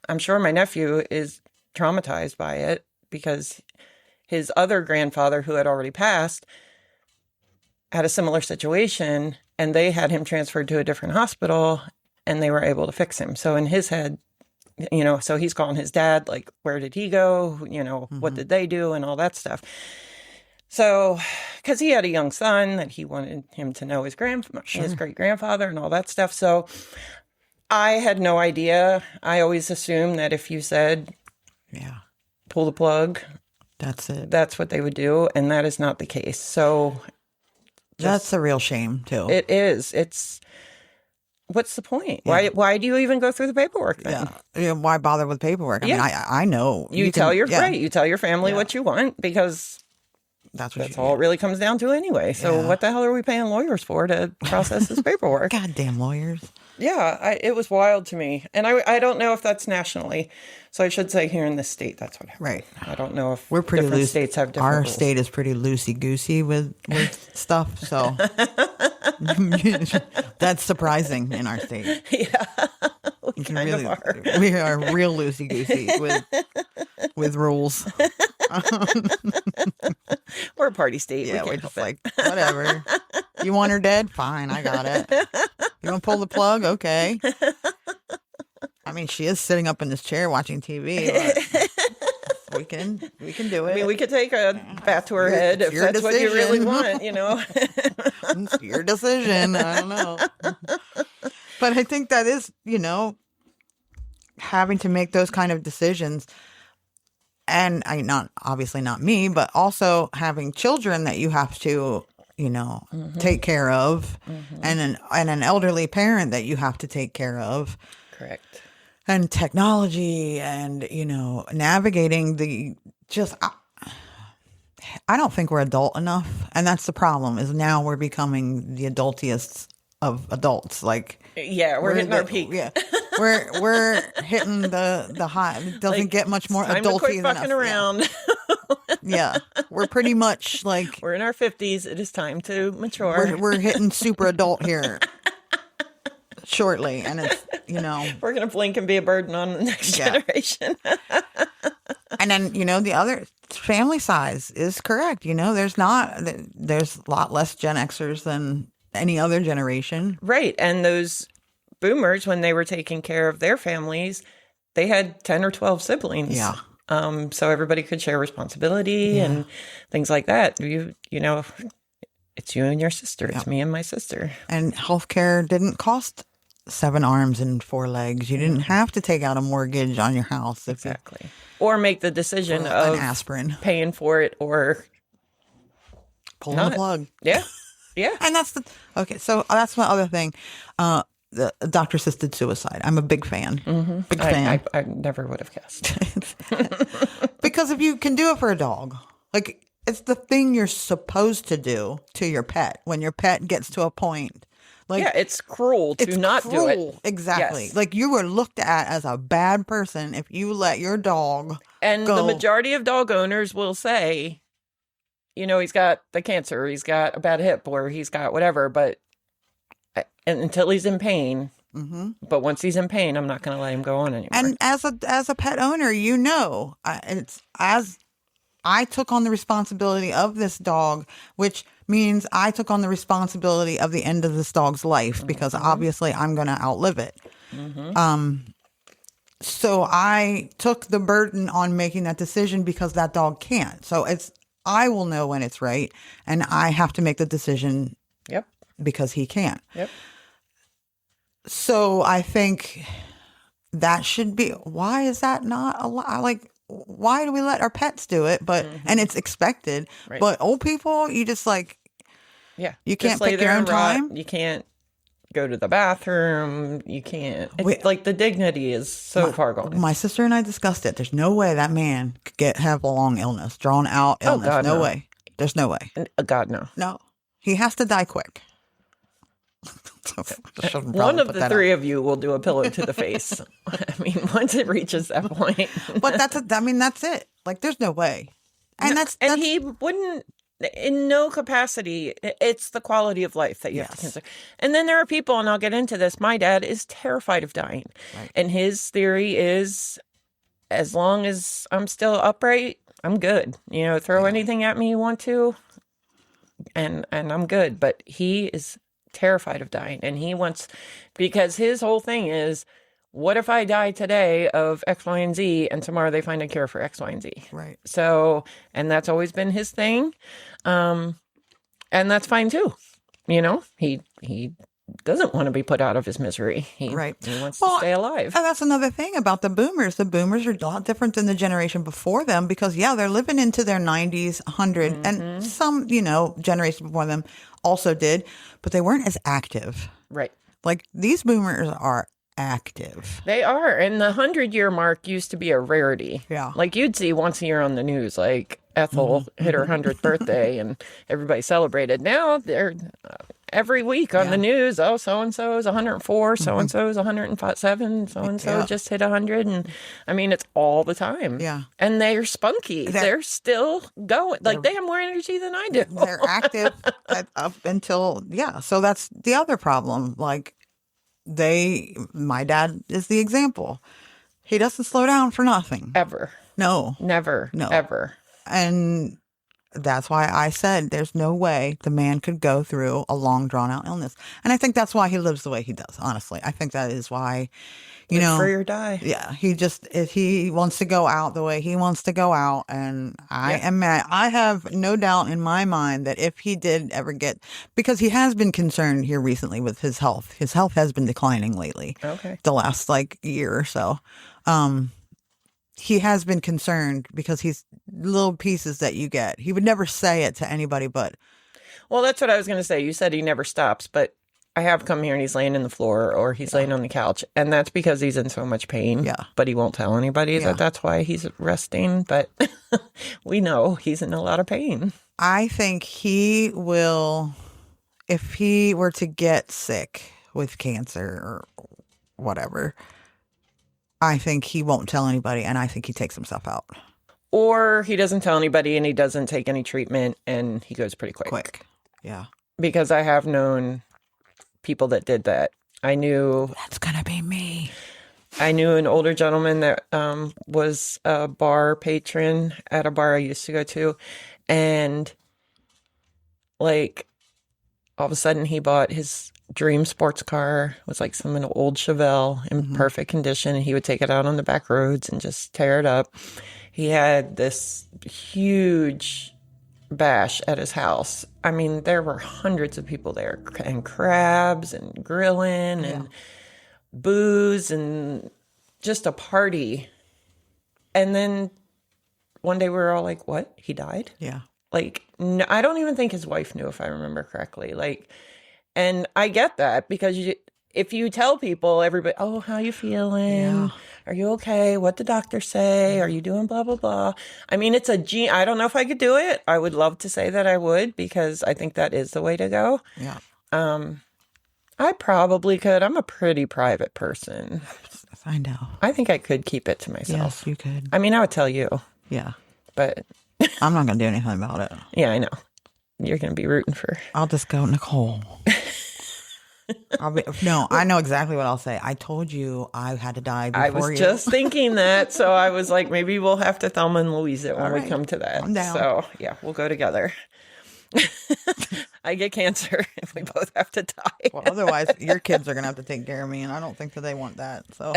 I'm sure my nephew is traumatized by it because his other grandfather, who had already passed, had a similar situation, and they had him transferred to a different hospital, and they were able to fix him. So in his head, you know, so he's calling his dad, like, where did he go? You know, what did they do? And all that stuff. So, because he had a young son that he wanted him to know his great grandfather and all that stuff. So I had no idea. I always assumed that if you said, pull the plug, that's it. That's what they would do. And that is not the case. So that's a real shame too. It is. It's, what's the point? Yeah. Why do you even go through the paperwork then? Yeah. Why bother with paperwork? I mean, I know. You tell your family what you want, because that's all it really comes down to anyway. So what the hell are we paying lawyers for to process this paperwork? Goddamn lawyers. Yeah, it was wild to me. And I don't know if that's nationally. So I should say here in this state, that's what happened. Right. I don't know if we're pretty different states have different Our rules. state is pretty loosey-goosey with stuff. So that's surprising in our state. Yeah. We kind of are. We are real loosey-goosey with rules. We're a party state. Yeah, we're just like, whatever. You want her dead? Fine, I got it. You want to pull the plug? Okay. I mean, she is sitting up in this chair watching TV. But we can do it. I mean, we could take a bat to her head if that's what you really want, you know. It's your decision. I don't know. But I think that is, you know, having to make those kind of decisions. And obviously not me, but also having children that you have to, you know, take care of, and an elderly parent that you have to take care of. Correct. And technology, and, you know, navigating I don't think we're adult enough, and that's the problem. Is now we're becoming the adultiest of adults. Like, we're hitting our peak. Yeah, we're hitting the high. It doesn't get much more adulty than us. Around. Yeah, we're pretty much like, we're in our 50s. It is time to mature. We're hitting super adult here shortly, and it's, you know, we're gonna blink and be a burden on the next generation. And then, you know, the other family size is correct. You know, there's a lot less Gen Xers than any other generation. Right. And those boomers, when they were taking care of their families, they had 10 or 12 siblings. Yeah. So everybody could share responsibility and things like that. You know, it's you and your sister. It's me and my sister. And healthcare didn't cost 7 arms and 4 legs. You didn't have to take out a mortgage on your house. Exactly. Or make the decision of an aspirin, paying for it, or pulling the plug. Yeah. Yeah. And so that's my other thing. The doctor-assisted suicide. I'm a big fan. Big fan. I never would have guessed. Because if you can do it for a dog, like, it's the thing you're supposed to do to your pet when your pet gets to a point. Like, it's cruel to not do it. Exactly. Yes. Like, you were looked at as a bad person if you let your dog go. The majority of dog owners will say, you know, he's got the cancer, he's got a bad hip, or he's got whatever, but until he's in pain. But once he's in pain, I'm not going to let him go on anymore. And as a pet owner, you know, it's as I took on the responsibility of this dog, which means I took on the responsibility of the end of this dog's life because obviously I'm going to outlive it. So I took the burden on making that decision because that dog can't. So I will know when it's right, and I have to make the decision Yep. because he can't. Yep. So I think that should be, why is that not like, why do we let our pets do it? But, and it's expected, Right. but old people, you just like, Yeah. you Just can't lay pick there your own and rot. time. You can't go to the bathroom. You can't. It's like the dignity is so far gone. My sister and I discussed it. There's no way that man could have a long illness, drawn out illness. God, no no. way. There's no way. God, no. No. He has to die quick. One of the three of you will do a pillow to the face. I mean, once it reaches that point. But that's it. Like, there's no way. And that's he wouldn't, in no capacity. It's the quality of life that you have to consider. And then there are people, and I'll get into this. My dad is terrified of dying, and his theory is, as long as I'm still upright, I'm good. You know, throw anything at me you want to, and I'm good. But he is terrified of dying, and he wants, because his whole thing is, what if I die today of X, Y, and Z, and tomorrow they find a cure for X, Y, and Z? right. So, and that's always been his thing. And that's fine too. You know, he doesn't want to be put out of his misery. He wants to stay alive. And that's another thing about the boomers. The boomers are a lot different than the generation before them because, they're living into their 90s, 100, and some, generation before them also did, but they weren't as active. Right. Like, these boomers are active. They are. And the 100-year mark used to be a rarity. Yeah. Like, you'd see once a year on the news, like Ethel hit her 100th birthday and everybody celebrated. Now they're every week on the news. Oh, so-and-so is 104, so-and-so is 107, so-and-so just hit 100. And I mean, it's all the time. Yeah. And they're spunky. They're still going. Like, they have more energy than I do. They're active up until, So that's the other problem. Like, my dad is the example. He doesn't slow down for nothing. Ever. No. Never. No. Ever. And that's why I said there's no way the man could go through a long, drawn-out illness. And I think that's why he lives the way he does, honestly. I think that is why, Live free or die. Yeah, if he wants to go out the way he wants to go out, and I am mad. I have no doubt in my mind that if he did ever because he has been concerned here recently with his health. His health has been declining lately. Okay. The last, year or so. He has been concerned because he's little pieces that you get. He would never say it to anybody but. Well, that's what I was going to say. You said he never stops, but I have come here and he's laying in the floor or he's laying on the couch. And that's because he's in so much pain. Yeah. But he won't tell anybody that that's why he's resting. But we know he's in a lot of pain. I think he will, if he were to get sick with cancer or whatever, I think he won't tell anybody, and I think he takes himself out. Or he doesn't tell anybody and he doesn't take any treatment and he goes pretty quick. Yeah. Because I have known people that did that. I knew... That's going to be me. I knew an older gentleman that was a bar patron at a bar I used to go to. And, all of a sudden he bought his dream sports car. It was an old Chevelle in perfect condition. And he would take it out on the back roads and just tear it up. He had this huge bash at his house. I mean, there were hundreds of people there, and crabs and grilling and booze and just a party. And then one day we were all like, what? He died? Yeah. No, I don't even think his wife knew, if I remember correctly. And I get that because if you tell people, everybody, oh, how you feeling? Yeah. Are you okay? What the doctor say? Are you doing blah, blah, blah? I mean, it's I don't know if I could do it. I would love to say that I would because I think that is the way to go. Yeah. I probably could. I'm a pretty private person. I know. I think I could keep it to myself. Yes, you could. I mean, I would tell you. Yeah. But I'm not going to do anything about it. yeah, I know. You're going to be rooting for. I'll just go, Nicole. No, I know exactly what I'll say. I told you I had to die before I was you. just thinking that. So I was like, maybe we'll have to Thelma and Louise it when All we right. come to that. I'm down. So yeah, we'll go together. I get cancer if we both have to die. Well, otherwise, your kids are going to have to take care of me, and I don't think that they want that. So,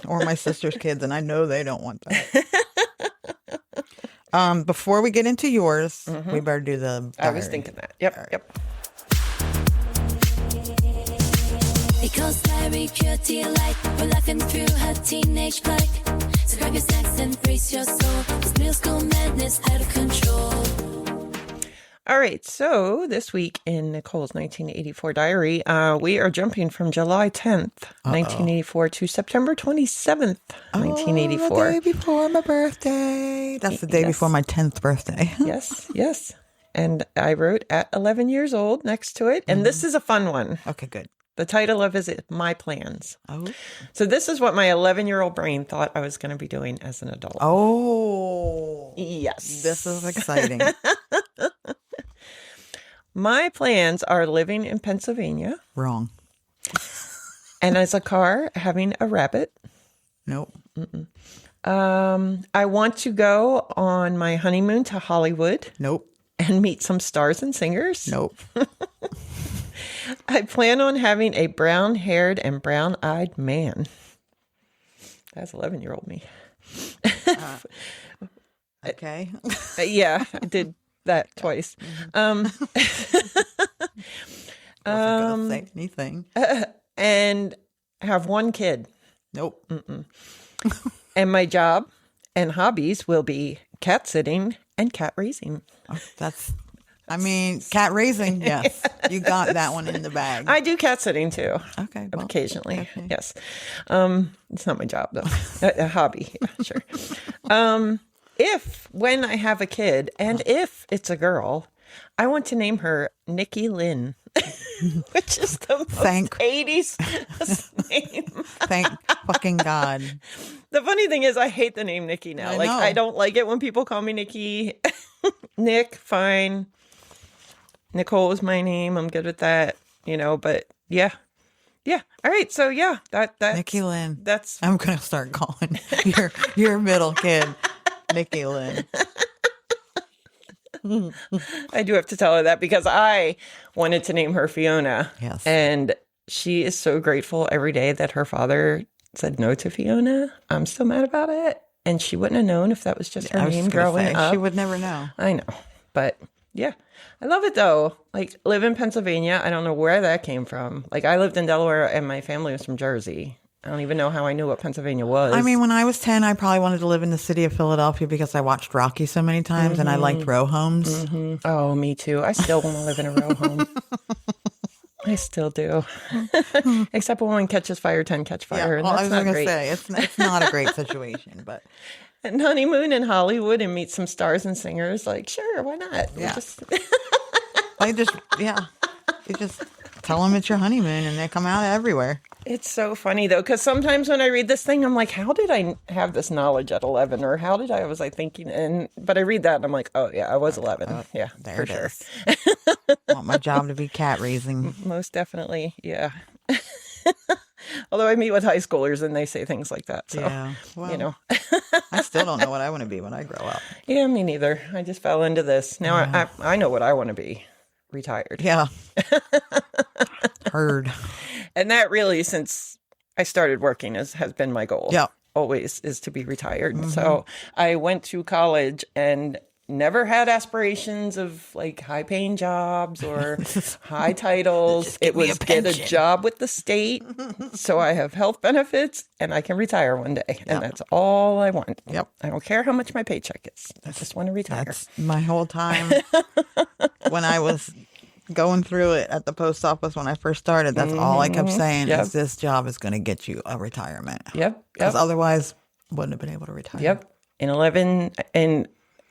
or my sister's kids, and I know they don't want that. Before we get into yours, we better do the I was diary. thinking that. Yep. Yep. Nicole's diary, pure delight. We're laughing through her teenage flight. So grab your snacks and brace your soul. This middle school madness out of control. All right. So this week in Nicole's 1984 diary, we are jumping from July 10th, 1984 to September 27th, 1984. The day before my birthday. That's the day Yes. before my 10th birthday. Yes. Yes. And I wrote at 11 years old next to it. And this is a fun one. Okay, good. The title of it is My Plans. Oh. So this is what my 11-year-old brain thought I was going to be doing as an adult. Oh. Yes. This is exciting. My plans are living in Pennsylvania Wrong. and as a car having a rabbit. Nope. I want to go on my honeymoon to Hollywood Nope. and meet some stars and singers. Nope. I plan on having a brown-haired and brown-eyed man. That's 11-year-old me. Okay. Yeah, I did that twice. Wasn't gonna say anything. And have one kid. Nope. And my job and hobbies will be cat sitting and cat raising. Cat raising. Yes, you got that one in the bag. I do cat sitting too. Okay, well, Occasionally. okay. Yes. It's not my job though. A hobby. Yeah, sure. When I have a kid and if it's a girl, I want to name her Nikki Lynn, which is the most Thank- 80s name. Thank fucking God. The funny thing is I hate the name Nikki now. I Like know. I don't like it when people call me Nikki. Nick, fine. Nicole is my name. I'm good with that, but yeah. Yeah. All right. So yeah, that's Nikki Lynn. That's I'm gonna start calling your middle kid Nikki Lynn. I do have to tell her that because I wanted to name her Fiona. Yes. And she is so grateful every day that her father said no to Fiona. I'm still mad about it. And she wouldn't have known if that was just her I was name just gonna growing say, up. she would never know. I know. But yeah, I love it though. Like live in Pennsylvania. I don't know where that came from. Like I lived in Delaware and my family was from Jersey. I don't even know how I knew what Pennsylvania was. I mean, when I was 10, I probably wanted to live in the city of Philadelphia because I watched Rocky so many times and I liked row homes. Oh, me too. I still want to live in a row home. I still do. Except when one catches fire, 10 catch fire. And I that's was not going to great. say, it's not a great situation, but And honeymoon in Hollywood and meet some stars and singers. Like, sure, why not? We'll Yeah. just- you just tell them it's your honeymoon and they come out everywhere. It's so funny though, because sometimes when I read this thing, I'm like, how did I have this knowledge at 11? Or how did was I thinking? But I read that and I'm like, oh yeah, I was 11. Yeah, There for it sure. is. I want my job to be cat raising. Most definitely. Yeah. Although I meet with high schoolers and they say things like that. So, Yeah. Well, I still don't know what I want to be when I grow up. yeah, me neither. I just fell into this. Now I know what I want to be. Retired. Yeah. Heard. And that really, since I started working, has been my goal. Yeah. Always is to be retired. So I went to college and never had aspirations of like high paying jobs or high titles. It me was a get a pension. job with the state so I have health benefits and I can retire one day. And that's all I want. Yep. I don't care how much my paycheck is. I just want to retire. That's my whole time when I was going through it at the post office when I first started. That's all I kept saying Yep. is this job is going to get you a retirement. Yep. Because otherwise, wouldn't have been able to retire. Yep. In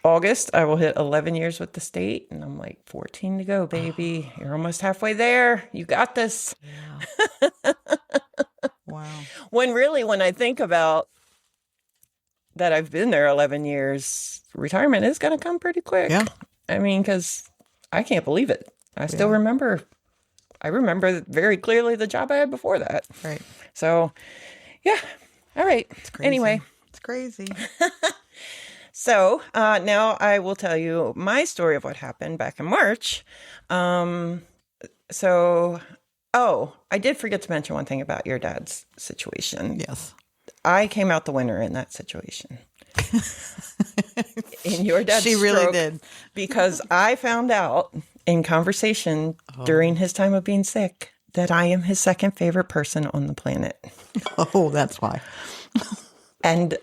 August, I will hit 11 years with the state, and I'm like 14 to go, baby. You're almost halfway there. You got this. Wow. When I think about that, I've been there 11 years. Retirement is going to come pretty quick. Yeah. I mean, because I can't believe it. I still remember I remember very clearly the job I had before that. Right. So, yeah. All right. Crazy. Anyway, It's crazy. so now I will tell you my story of what happened back in March. I did forget to mention one thing about your dad's situation. Yes. I came out the winner in that situation. In your dad's She really stroke, did. because I found out in conversation during his time of being sick that I am his second favorite person on the planet. Oh, that's why. And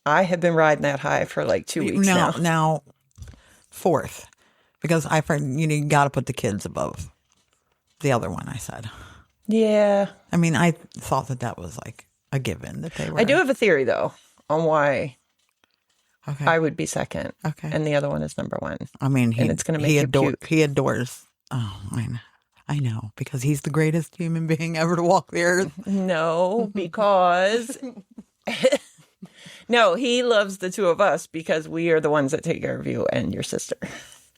I have been riding that high for like 2 weeks now. Now, fourth, because I find you got to put the kids above the other one. I said. Yeah. I mean, I thought that was like a given that they were. I do have a theory though on why Okay. I would be second. Okay. And the other one is number one. I mean, and it's going to make you puke. He adores. Oh, I know, because he's the greatest human being ever to walk the earth. No, because no, he loves the two of us because we are the ones that take care of you and your sister.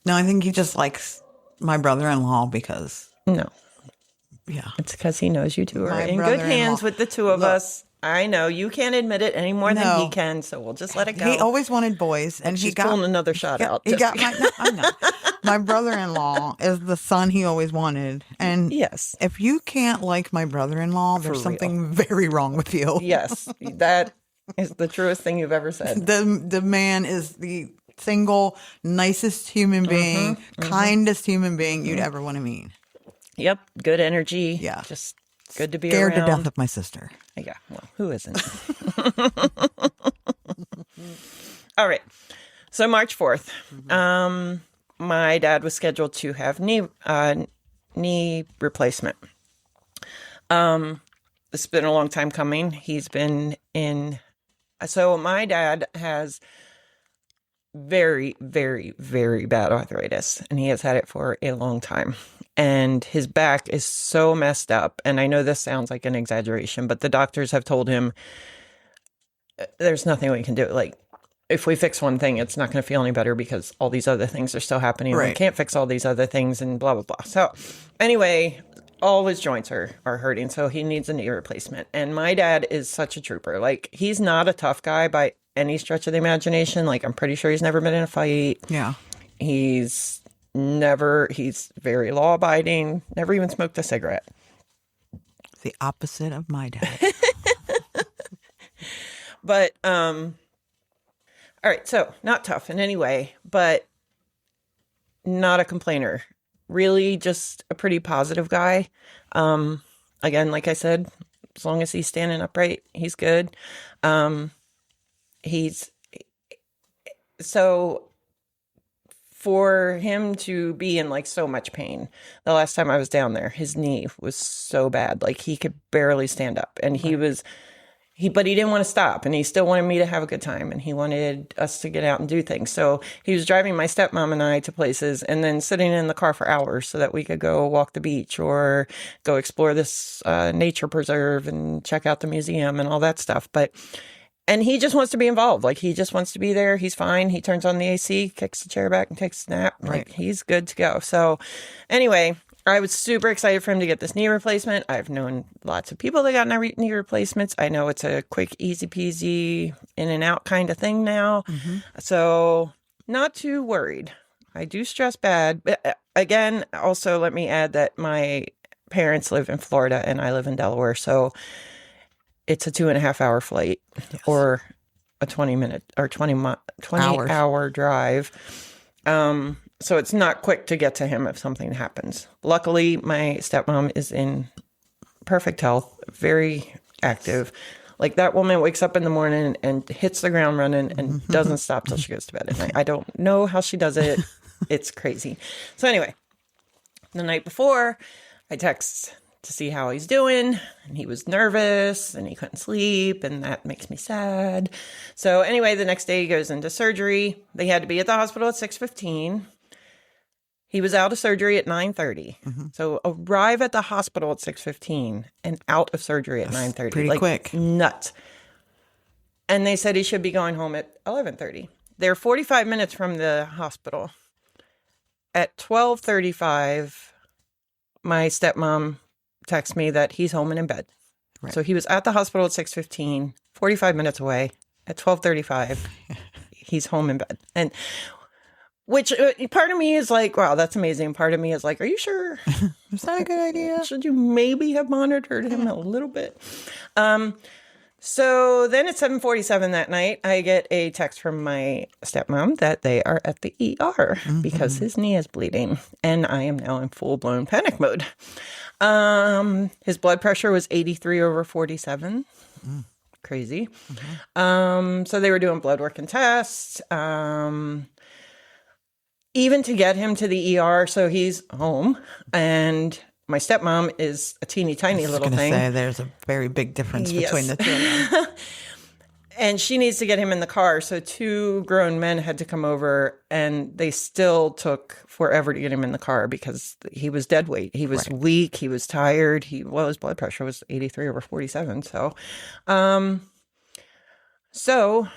No, I think he just likes my brother-in-law because, No, yeah. it's because he knows you two are My in good brother-in-law. hands with the two of Look. us. I know you can't admit it any more than No. he can, so we'll just let it go. He always wanted boys, and he She's got pulling another shot out. He just got because- my. No, I know. My brother-in-law is the son he always wanted, and Yes. if you can't like my brother-in-law, there's For something very wrong with you. Yes, that is the truest thing you've ever said. The man is the single nicest human being, kindest human being you'd ever want to meet. Yep, good energy. Yeah. Just good to be Scared around. to death of my sister. Yeah, well, who isn't? All right. So March 4th, my dad was scheduled to have knee replacement. It's been a long time coming. He's been in. So my dad has very, very, very bad arthritis, and he has had it for a long time. And his back is so messed up. And I know this sounds like an exaggeration, but the doctors have told him there's nothing we can do. Like, if we fix one thing, it's not going to feel any better because all these other things are still happening. We Right. can't fix all these other things and blah, blah, blah. So anyway, all his joints are hurting. So he needs a knee replacement. And my dad is such a trooper. Like, he's not a tough guy by any stretch of the imagination. Like, I'm pretty sure he's never been in a fight. Yeah. He's very law abiding, never even smoked a cigarette. The opposite of my dad. But, all right. So not tough in any way, but not a complainer. Really just a pretty positive guy. Again, like I said, as long as he's standing upright, he's good. So for him to be in like so much pain, the last time I was down there, his knee was so bad, like he could barely stand up, and but he didn't want to stop, and he still wanted me to have a good time, and he wanted us to get out and do things. So he was driving my stepmom and I to places, and then sitting in the car for hours so that we could go walk the beach or go explore this nature preserve and check out the museum and all that stuff. And he just wants to be involved. Like, he just wants to be there. He's fine. He turns on the AC, kicks the chair back, and takes a nap. Like, Right. he's good to go. So anyway, I was super excited for him to get this knee replacement. I've known lots of people that got knee replacements. I know it's a quick, easy peasy, in and out kind of thing now. So not too worried. I do stress bad. But again, also let me add that my parents live in Florida and I live in Delaware. So it's a 2.5-hour flight or a 20-minute or 20-hour drive. So it's not quick to get to him if something happens. Luckily, my stepmom is in perfect health, very active. Like, that woman wakes up in the morning and hits the ground running and doesn't stop till she goes to bed at night. I don't know how she does it. It's crazy. So anyway, the night before, I text to see how he's doing, and he was nervous and he couldn't sleep, and that makes me sad. So anyway, the next day he goes into surgery. They had to be at the hospital at 6:15. He was out of surgery at 9:30. So arrive at the hospital at 6:15 and out of surgery at 9:30. pretty like, quick. Nuts. And they said he should be going home at 11:30. They're 45 minutes from the hospital. At 12:35, my stepmom texts me that he's home and in bed. Right. So he was at the hospital at 6:15, 45 minutes away. At 12:35, he's home in bed. And which part of me is like, wow, that's amazing. Part of me is like, are you sure? Is that a good idea? Should you maybe have monitored him a little bit? So then at 7:47 that night, I get a text from my stepmom that they are at the ER because his knee is bleeding. And I am now in full-blown panic mode. His blood pressure was 83/47. Crazy. So they were doing blood work and tests. Even to get him to the ER, so he's home, and my stepmom is a teeny tiny little thing. Say there's a very big difference between the two of them. And she needs to get him in the car. So 2 grown men had to come over, and they still took forever to get him in the car because he was dead weight. He was weak. He was tired. His blood pressure was 83/47. So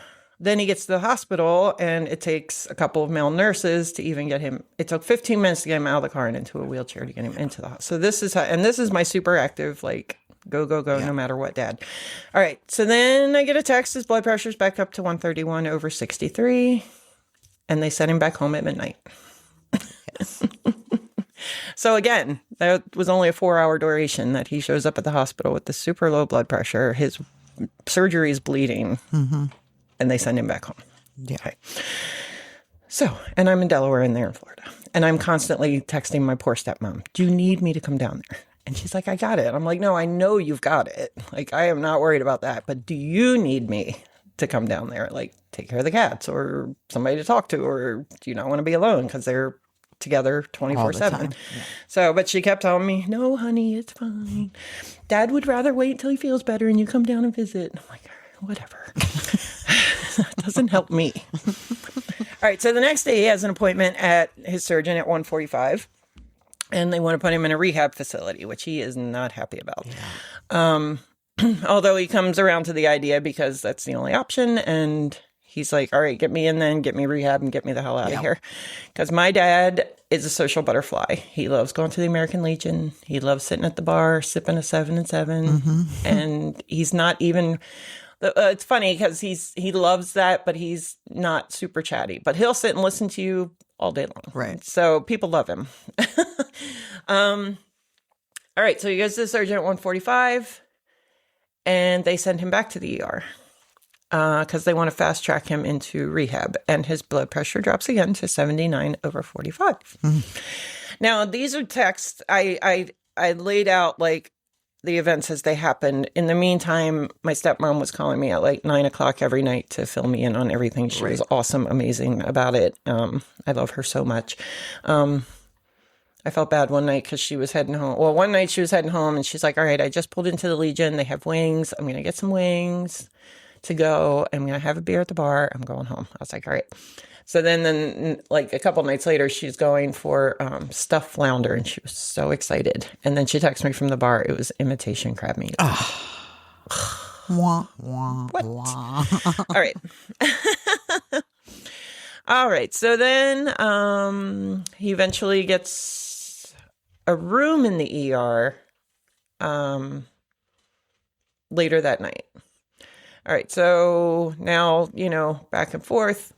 then he gets to the hospital, and it takes a couple of male nurses to even get him. It took 15 minutes to get him out of the car and into a wheelchair to get him into the hospital. So this is my super active, like, go, no matter what, dad. All right. So then I get a text. His blood pressure's back up to 131/63. And they sent him back home at midnight. Yes. So again, that was only a 4-hour duration that he shows up at the hospital with the super low blood pressure. His surgery is bleeding. And they send him back home. Yeah. Okay. So, and I'm in Delaware and they're in Florida. And I'm constantly texting my poor stepmom, do you need me to come down there? And she's like, I got it. I'm like, no, I know you've got it. Like, I am not worried about that. But do you need me to come down there? Like, take care of the cats or somebody to talk to, or do you not want to be alone? Because they're together 24/7. Yeah. So, but she kept telling me, no, honey, it's fine. Dad would rather wait until he feels better and you come down and visit. I'm like, whatever. It doesn't help me. All right. So the next day he has an appointment at his surgeon at 1:45, and they want to put him in a rehab facility, which he is not happy about. Yeah. Although he comes around to the idea because that's the only option. And he's like, all right, get me in then, get me rehab and get me the hell out of here. Because my dad is a social butterfly. He loves going to the American Legion. He loves sitting at the bar, sipping a 7 and 7. And he's not even... it's funny because he loves that, but he's not super chatty. But he'll sit and listen to you all day long. Right. So people love him. All right. So he goes to the surgeon at 1:45, and they send him back to the ER because they want to fast track him into rehab. And his blood pressure drops again to 79/45. Now, these are texts. I laid out like the events as they happened. In the meantime, my stepmom was calling me at like 9 o'clock every night to fill me in on everything. She was awesome, amazing about it. I love her so much. I felt bad one night because she was heading home. Well, one night she was heading home and she's like, all right, I just pulled into the Legion. They have wings. I'm going to get some wings to go. I'm going to have a beer at the bar. I'm going home. I was like, all right. So then like a couple nights later, she's going for stuffed flounder, and she was so excited. And then she texted me from the bar. It was imitation crab meat. Wah, wah, What? wah. All right. All right. So then he eventually gets a room in the ER later that night. All right. So now, back and forth.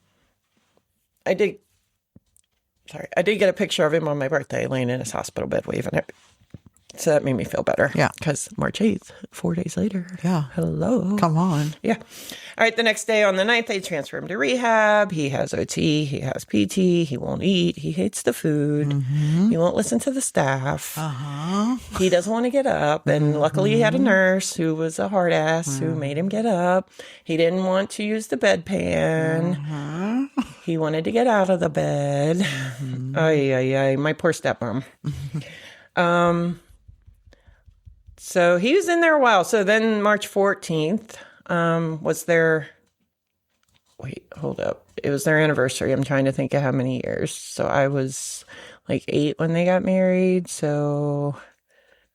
I did get a picture of him on my birthday laying in his hospital bed waving it. So that made me feel better. Yeah. Because March 8th, 4 days later. Yeah. Hello. Come on. Yeah. All right. The next day on the 9th, they transfer him to rehab. He has OT. He has PT. He won't eat. He hates the food. He won't listen to the staff. He doesn't want to get up. And luckily he had a nurse who was a hard ass who made him get up. He didn't want to use the bedpan. He wanted to get out of the bed. Ay, my poor stepmom. So he was in there a while. So then March 14th was their... Wait, hold up. It was their anniversary. I'm trying to think of how many years. So I was like 8 when they got married. So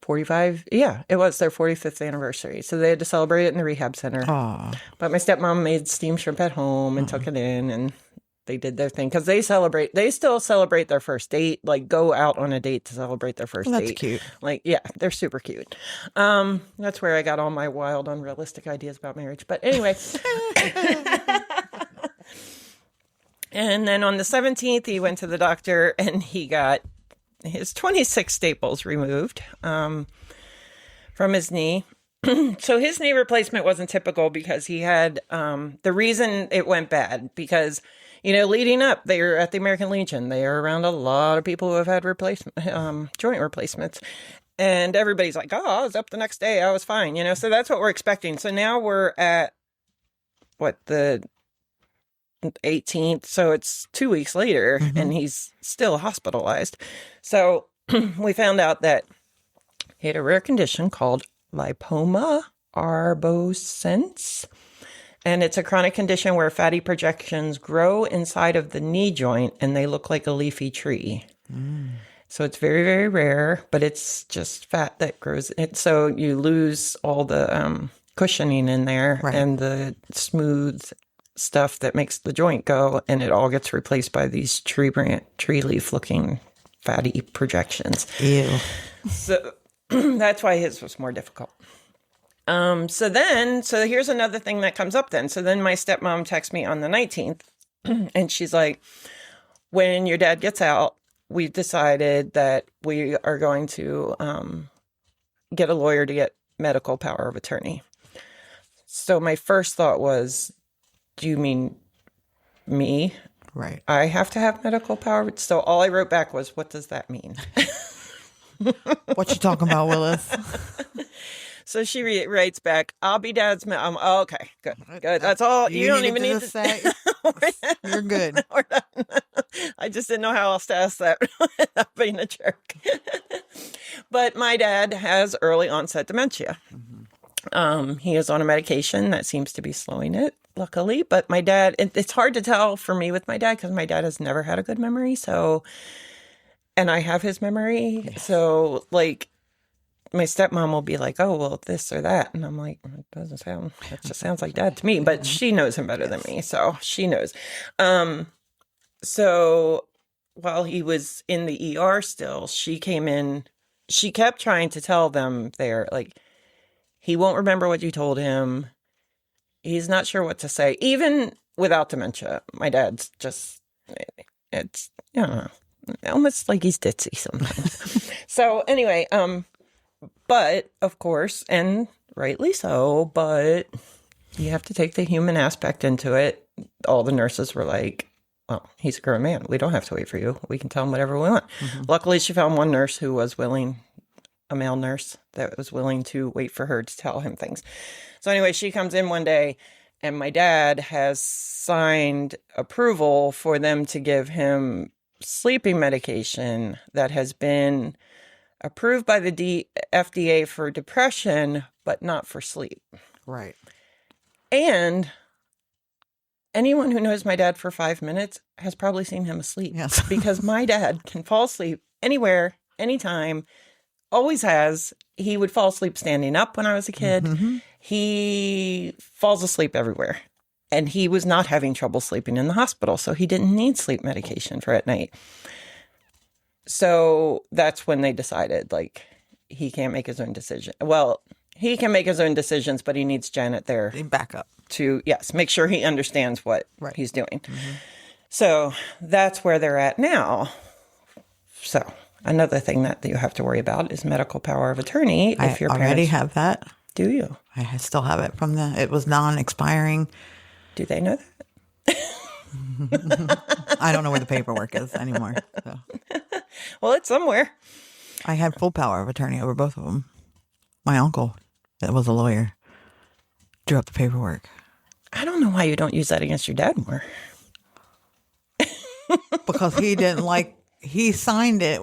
45. Yeah, it was their 45th anniversary. So they had to celebrate it in the rehab center. Aww. But my stepmom made steamed shrimp at home and took it in. And they did their thing because they still celebrate their first date, like go out on a date to celebrate their first That's date. cute. Like, yeah, they're super cute. That's where I got all my wild, unrealistic ideas about marriage. But anyway. And then on the 17th, he went to the doctor and he got his 26 staples removed from his knee. So his knee replacement wasn't typical because he had the reason it went bad because, leading up, they were at the American Legion. They are around a lot of people who have had joint replacements. And everybody's like, oh, I was up the next day. I was fine, So that's what we're expecting. So now we're at, the 18th. So it's 2 weeks later and he's still hospitalized. So we found out that he had a rare condition called lipoma arborescens. And it's a chronic condition where fatty projections grow inside of the knee joint and they look like a leafy tree. So it's very, very rare, but it's just fat that grows. So you lose all the cushioning in there and the smooth stuff that makes the joint go, and it all gets replaced by these tree leaf looking fatty projections. Ew. So that's why his was more difficult. So here's another thing that comes up then. So then my stepmom texts me on the 19th and she's like, when your dad gets out, we've decided that we are going to get a lawyer to get medical power of attorney. So my first thought was, do you mean me? Right. I have to have medical power? So all I wrote back was, what does that mean? What you talking about, Willis? So she writes back, I'll be dad's okay, good. That's all. You don't even need to say. You're good. I just didn't know how else to ask that without being a jerk. But my dad has early onset dementia. He is on a medication that seems to be slowing it, luckily. But my dad, it's hard to tell for me with my dad because my dad has never had a good memory. So, and I have his memory. Yes. So, like, my stepmom will be like, oh, well, this or that. And I'm like, it just sounds like dad to me. But she knows him better than me. So she knows. So while he was in the ER still, she came in. She kept trying to tell them there, like, he won't remember what you told him. He's not sure what to say. Even without dementia, my dad's just, it's, almost like he's ditzy sometimes. So anyway, but of course, and rightly so, but you have to take the human aspect into it. All the nurses were like, well, he's a grown man. We don't have to wait for you. We can tell him whatever we want. Luckily, she found one nurse who was willing, a male nurse that was willing to wait for her to tell him things. So anyway, she comes in one day and my dad has signed approval for them to give him sleeping medication that has been approved by the FDA for depression, but not for sleep. Right. And anyone who knows my dad for 5 minutes has probably seen him asleep. Yes. Because my dad can fall asleep anywhere, anytime, always has. He would fall asleep standing up when I was a kid. He falls asleep everywhere. And he was not having trouble sleeping in the hospital, so he didn't need sleep medication for at night. So that's when they decided, like, he can't make his own decision. Well, he can make his own decisions, but he needs Janet there. Back up. To, yes, make sure he understands what he's doing. So that's where they're at now. So another thing that you have to worry about is medical power of attorney. If your parents already have that. Do you? I still have it from it was non-expiring. Do they know that? I don't know where the paperwork is anymore. So. Well, it's somewhere. I had full power of attorney over both of them. My uncle, that was a lawyer, drew up the paperwork. I don't know why you don't use that against your dad more. Because he signed it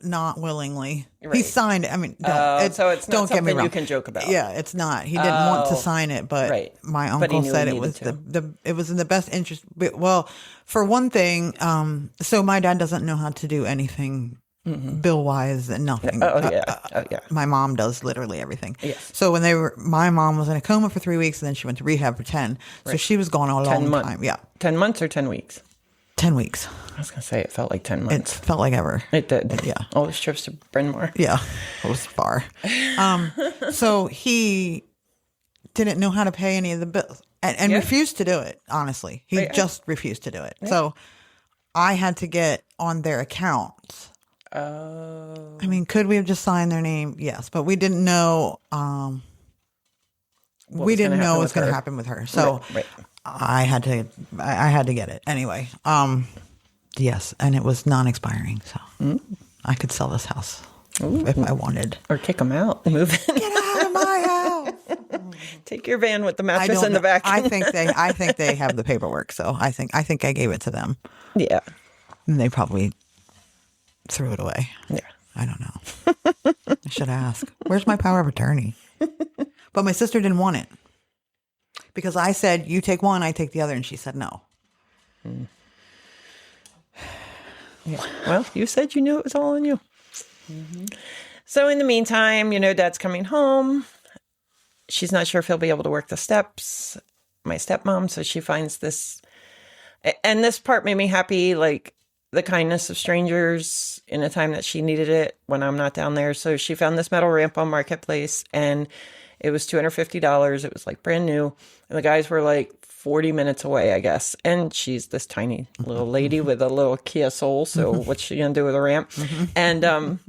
not willingly. Right. He signed it. I mean, so it's not something you can joke about. Yeah, it's not. He didn't want to sign it, but my uncle said it was it was in the best interest. Well, for one thing, so my dad doesn't know how to do anything bill wise and nothing. My mom does literally everything. Yes. So when my mom was in a coma for 3 weeks, and then she went to rehab for 10. So she was gone a long time. Yeah. 10 months or 10 weeks? 10 weeks. I was going to say it felt like 10 It months. felt like ever. It did. Yeah. All those trips to Bryn Mawr. Yeah, it was far. So he didn't know how to pay any of the bills and refused to do it, honestly. He just refused to do it. Yeah. So I had to get on their accounts. Oh. I mean, could we have just signed their name? Yes, but we didn't know. We didn't know what was going to happen with her. So right. I had to get it anyway. Yes, and it was non-expiring, so I could sell this house if I wanted, or kick them out, move in. Get out of my house. Take your van with the mattress in the back. I think they have the paperwork, so I think I gave it to them. Yeah, and they probably threw it away. Yeah, I don't know. I should ask. Where's my power of attorney? But my sister didn't want it because I said, "You take one, I take the other," and she said no. Yeah. Well, you said you knew it was all on you. Mm-hmm. So in the meantime, Dad's coming home. She's not sure if he'll be able to work the steps. My stepmom, so she finds this. And this part made me happy, like the kindness of strangers in a time that she needed it when I'm not down there. So she found this metal ramp on Marketplace, and it was $250. It was like brand new. And the guys were like 40 minutes away, I guess. And she's this tiny little lady with a little Kia Soul. So what's she going to do with a ramp? And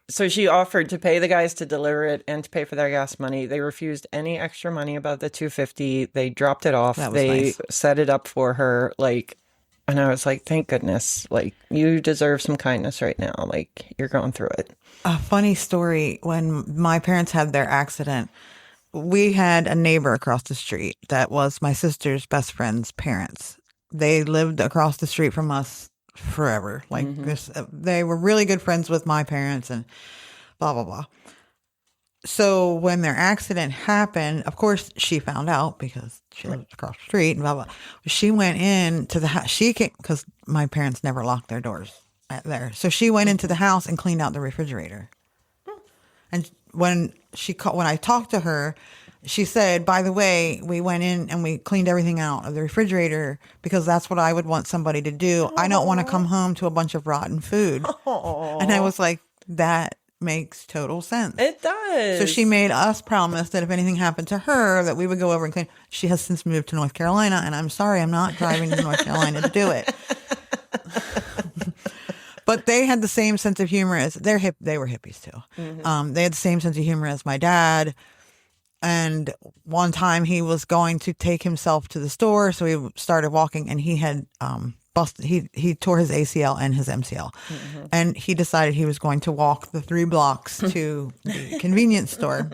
so she offered to pay the guys to deliver it and to pay for their gas money. They refused any extra money above the $250. They dropped it off. They nice. Set it up for her. And I was like, thank goodness. Like, you deserve some kindness right now. Like, you're going through it. A funny story. When my parents had their accident, we had a neighbor across the street that was my sister's best friend's parents. They lived across the street from us forever. Like they were really good friends with my parents and blah, blah, blah. So when their accident happened, of course, she found out because she lived across the street and blah, blah. She went in to the house. She came because my parents never locked their doors there. So she went into the house and cleaned out the refrigerator. And when I talked to her, she said, by the way, we went in and we cleaned everything out of the refrigerator because that's what I would want somebody to do. Aww. I don't want to come home to a bunch of rotten food. Aww. And I was like, that makes total sense. It does. So she made us promise that if anything happened to her, that we would go over and clean. She has since moved to North Carolina, and I'm sorry, I'm not driving to North Carolina to do it. But they had the same sense of humor as they were hippies too. Mm-hmm. They had the same sense of humor as my dad. And one time he was going to take himself to the store, so he started walking, and he had he tore his ACL and his MCL, and he decided he was going to walk the 3 blocks to the convenience store.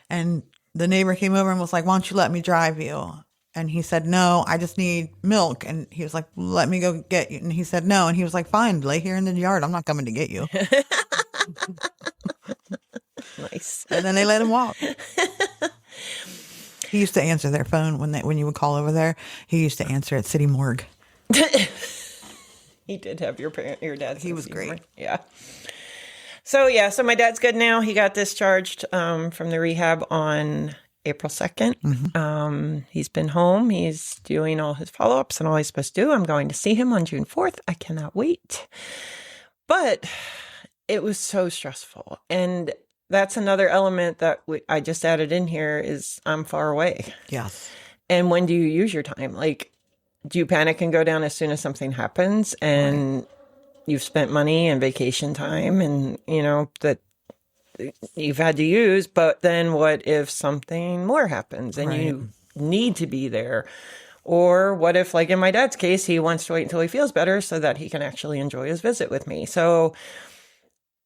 And the neighbor came over and was like, "Why don't you let me drive you?" And he said, "No, I just need milk." And he was like, "Let me go get you." And he said, "No." And he was like, "Fine, lay here in the yard. I'm not coming to get you." Nice. And then they let him walk. He used to answer their phone when you would call over there. He used to answer at City Morgue. He did have your dad's. He was great. Morgue. Yeah. So my dad's good now. He got discharged from the rehab on April 2nd. He's been home. He's doing all his follow-ups and all he's supposed to do. I'm going to see him on June 4th. I cannot wait. But it was so stressful. And that's another element that I just added in here is I'm far away. Yes. And when do you use your time? Like, do you panic and go down as soon as something happens and you've spent money and vacation time and, that you've had to use, but then what if something more happens and you need to be there? Or what if, like in my dad's case, he wants to wait until he feels better so that he can actually enjoy his visit with me? So,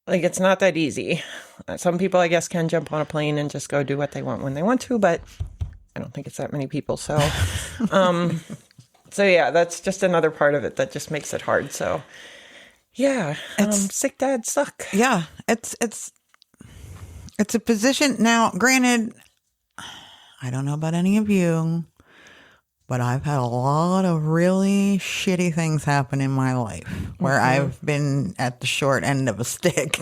like, it's not that easy. Some people, I guess, can jump on a plane and just go do what they want when they want to, but I don't think it's that many people. So, that's just another part of it that just makes it hard. So, sick dads suck. Yeah, it's a position. Now, granted, I don't know about any of you, but I've had a lot of really shitty things happen in my life where I've been at the short end of a stick.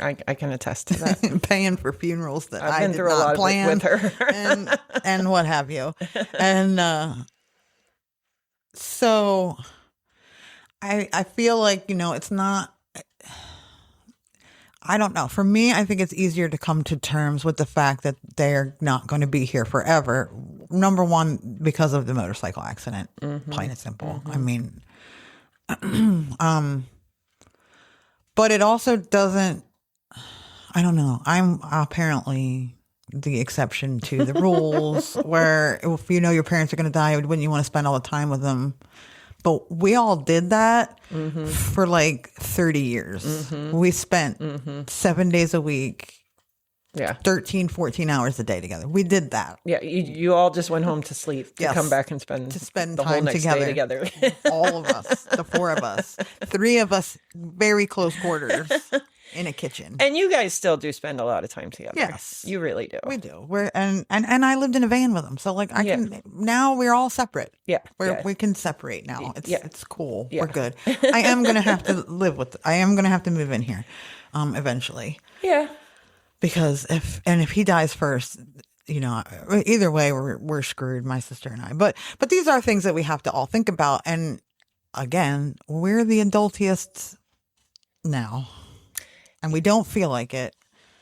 I can attest to that. Paying for funerals that I've I been did through not a lot plan of it with her. and what have you. And So I feel like, it's not, I don't know. For me, I think it's easier to come to terms with the fact that they're not going to be here forever. Number one, because of the motorcycle accident, plain and simple. I mean, but it also doesn't, I don't know. I'm apparently the exception to the rules where if you know your parents are going to die, wouldn't you want to spend all the time with them? But we all did that for like 30 years. We spent 7 days a week, 13, 14 hours a day together. We did that. Yeah, you all just went home to sleep to come back and spend the whole time next day together. All of us, the four of us, three of us, very close quarters in a kitchen. And you guys still do spend a lot of time together. Yes, you really do. We do. And I lived in a van with them, so like I can now. We're all separate. Yeah, we can separate now. It's cool. Yeah. We're good. I am gonna have to live with. I am gonna have to move in here, eventually. Yeah. Because if he dies first, either way we're screwed, my sister and I. But these are things that we have to all think about. And again, we're the adultiest now, and we don't feel like it.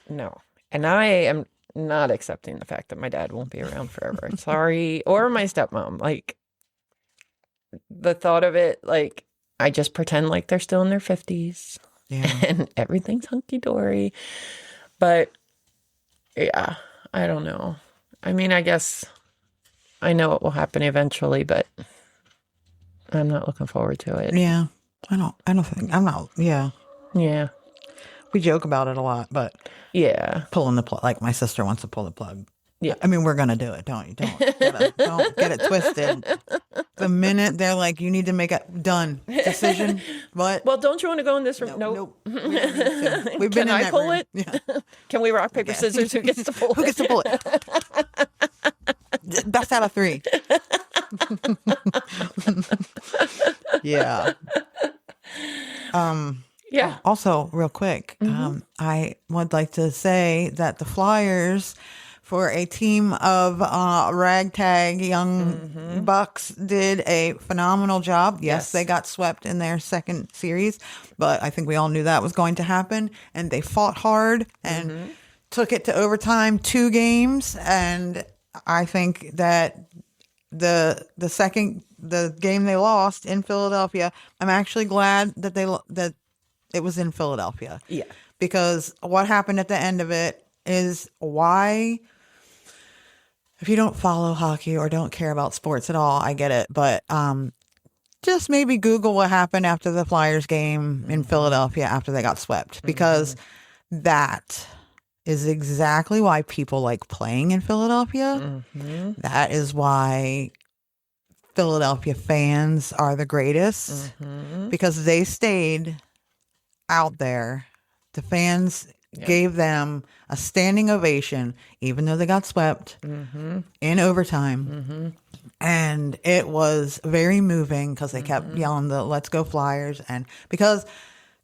No, and I am not accepting the fact that my dad won't be around forever. Sorry, or my stepmom. Like the thought of it, like I just pretend like they're still in their 50s, and everything's hunky dory. But yeah, I don't know. I mean, I guess I know it will happen eventually, but I'm not looking forward to it. Yeah. I don't think I'm not. Yeah. Yeah. We joke about it a lot, but yeah, pulling the plug, like my sister wants to pull the plug. Yeah. I mean, we're going to do it. Don't get it twisted. The minute they're like, you need to make a done decision. What? Well, don't you want to go in this room? Nope. We've been Can I pull it? Yeah. Can we rock, paper, scissors? Who gets to pull it? Who gets to pull it? Best out of three. Yeah. Yeah. Also, real quick, I would like to say that the Flyers, for a team of ragtag young bucks, did a phenomenal job. Yes, they got swept in their second series, but I think we all knew that was going to happen. And they fought hard and took it to overtime, 2 games. And I think that the game they lost in Philadelphia, I'm actually glad that that it was in Philadelphia. Yeah. Because what happened at the end of it is why, if you don't follow hockey or don't care about sports at all, I get it. But just maybe Google what happened after the Flyers game in Philadelphia after they got swept. Because that is exactly why people like playing in Philadelphia. That is why Philadelphia fans are the greatest. Because they stayed out there. The fans gave them a standing ovation, even though they got swept in overtime. And it was very moving because they kept yelling the "Let's go Flyers," and because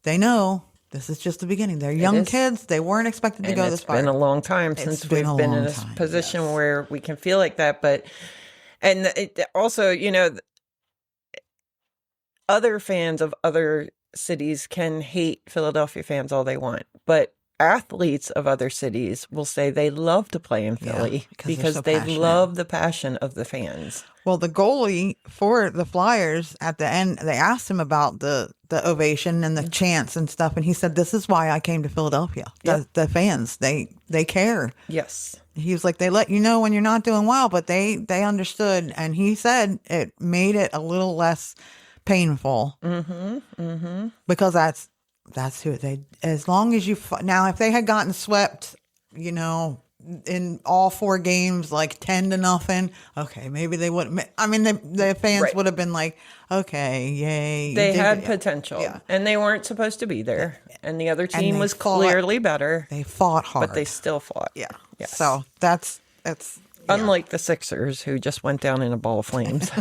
they know this is just the beginning. They're young kids. They weren't expected to go this far. It's been a long time since we've been in a position where we can feel like that. But, and also, other fans of other cities can hate Philadelphia fans all they want, but athletes of other cities will say they love to play in Philly because they love the passion of the fans. Well, the goalie for the Flyers at the end, they asked him about the ovation and the chants and stuff, and he said, "This is why I came to Philadelphia. The fans, they care." Yes. He was like, they let you know when you're not doing well, but they understood, and he said it made it a little less painful because that's who they, as long as you now, if they had gotten swept, in all 4 games, like 10-0, okay, maybe they wouldn't. I mean, the fans would have been like, okay, yay. They had potential, and they weren't supposed to be there. And the other team was clearly better. They fought hard, but they still fought. Yeah. Yes. So that's unlike the Sixers, who just went down in a ball of flames.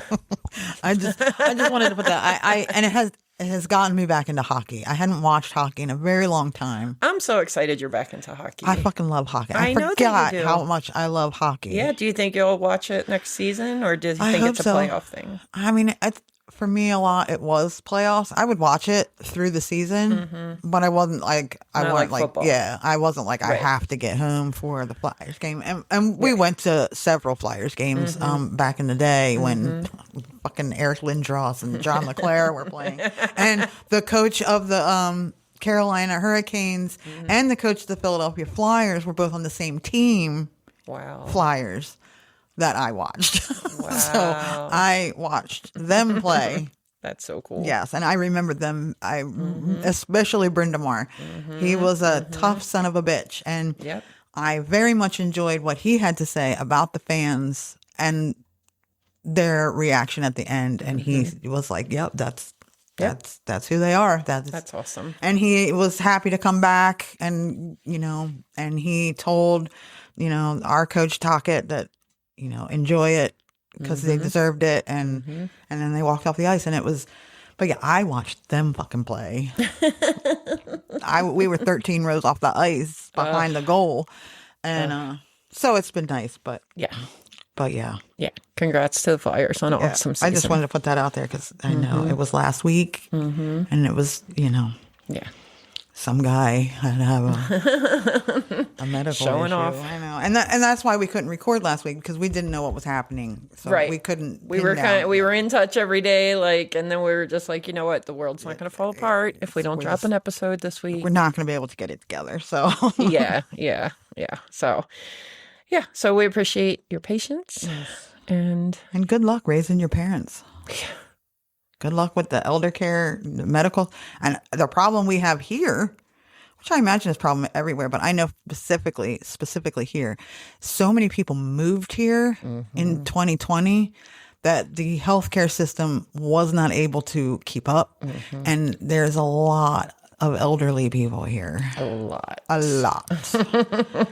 I just wanted to put that. And it has gotten me back into hockey. I hadn't watched hockey in a very long time. I'm so excited you're back into hockey. I fucking love hockey. I know forgot that you do. How much I love hockey. Yeah. Do you think you'll watch it next season, or do you think it's a playoff thing? I mean, for me a lot, it was playoffs. I would watch it through the season, but I wasn't like, Not like football. I wasn't like, I Right. have to get home for the Flyers game. And we went to several Flyers games back in the day when fucking Eric Lindros and John LeClaire were playing. And the coach of the Carolina Hurricanes and the coach of the Philadelphia Flyers were both on the same team, Wow. Flyers, that I watched. Wow. So I watched them play. That's so cool. Yes, and I remember them. Especially Brenda Marr. He was a tough son of a bitch, and Yep. I very much enjoyed what he had to say about the fans and their reaction at the end. And he was like, "Yep, that's who they are. That's awesome. And he was happy to come back, and and he told our coach Tockett that enjoy it because they deserved it, and then they walked off the ice, and it was. But yeah, I watched them fucking play. We were 13 rows off the ice behind the goal, and so it's been nice. But Yeah. yeah. Yeah. Congrats to the Flyers on an Yeah, awesome season. I just wanted to put that out there because I know it was last week, and it was Yeah. some guy had to have a medical Showing issue. off. I know, and that's why we couldn't record last week because we didn't know what was happening. So Right. we couldn't. We pin were down. we were in touch every day, and then we were just like, you know what, the world's not going to fall apart if we don't drop an episode this week. We're not going to be able to get it together. So Yeah. So we appreciate your patience, and good luck raising your parents. Good luck with the elder care, the medical, and the problem we have here, which I imagine is a problem everywhere, but I know specifically here, so many people moved here in 2020 that the healthcare system was not able to keep up, and there's a lot of elderly people here. a lot.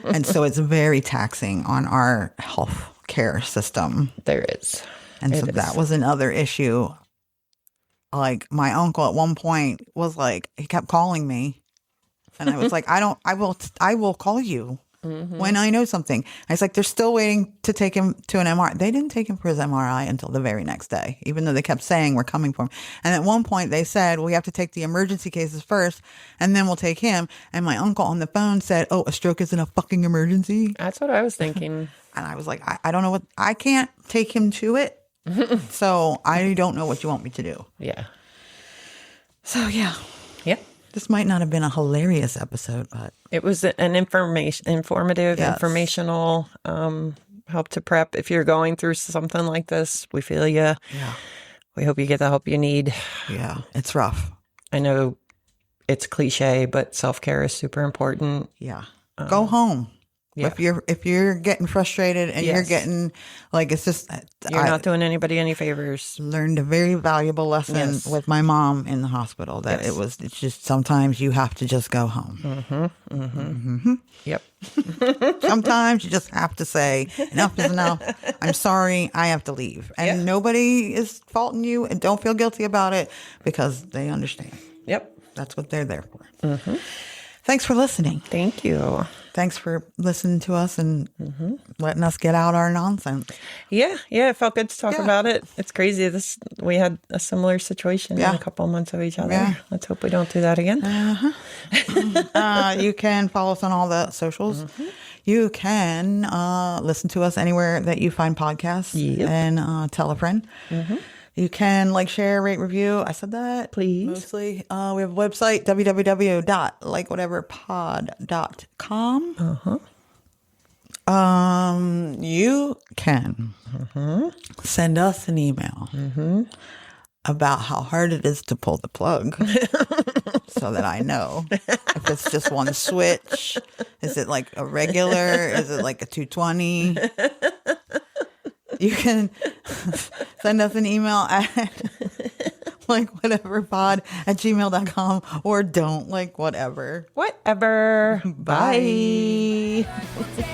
And so it's very taxing on our health care system. There is. And so It that is. was another issue. Like my uncle at one point was like, he kept calling me, and I was like, I will call you when I know something. I was like, they're still waiting to take him to an MRI. They didn't take him for his MRI until the very next day, even though they kept saying we're coming for him. And at one point they said, well, we have to take the emergency cases first, and then we'll take him. And my uncle on the phone said, oh, a stroke isn't a fucking emergency. That's what I was thinking. And I was like, I don't know I can't take him to it. So I don't know what you want me to do. Yeah. So yeah, Yeah. this might not have been a hilarious episode, but It was an informative, Yes. informational, help to prep. If you're going through something like this, we feel you. yeah, We hope you get the help you need. yeah, it's rough. I know it's cliche, but self-care is super important. Yeah, go home. yeah. If you're getting frustrated and you're Yes. getting like, it's just You're I not doing anybody any favors. learned a very valuable lesson Yes. with my mom in the hospital that Yes. it's just sometimes you have to just go home. Yep. Sometimes you just have to say enough is enough. I'm sorry, I have to leave, and Yeah. nobody is faulting you, and don't feel guilty about it because they understand. Yep. That's what they're there for. Thanks for listening. Thank you. Thanks for listening to us and letting us get out our nonsense. Yeah. It felt good to talk Yeah. about it. It's crazy. We had a similar situation in Yeah. a couple of months of each other. Yeah. Let's hope we don't do that again. You can follow us on all the socials. You can listen to us anywhere that you find podcasts. Yep. And tell a friend. You can share, rate, review. I said that. Please. Mostly. We have a website, www.likewhateverpod.com. You can send us an email about how hard it is to pull the plug so that I know if it's just one switch. Is it like a regular? Is it like a 220? You can send us an email at likewhateverpod@gmail.com or don't whatever. Whatever. Bye. Take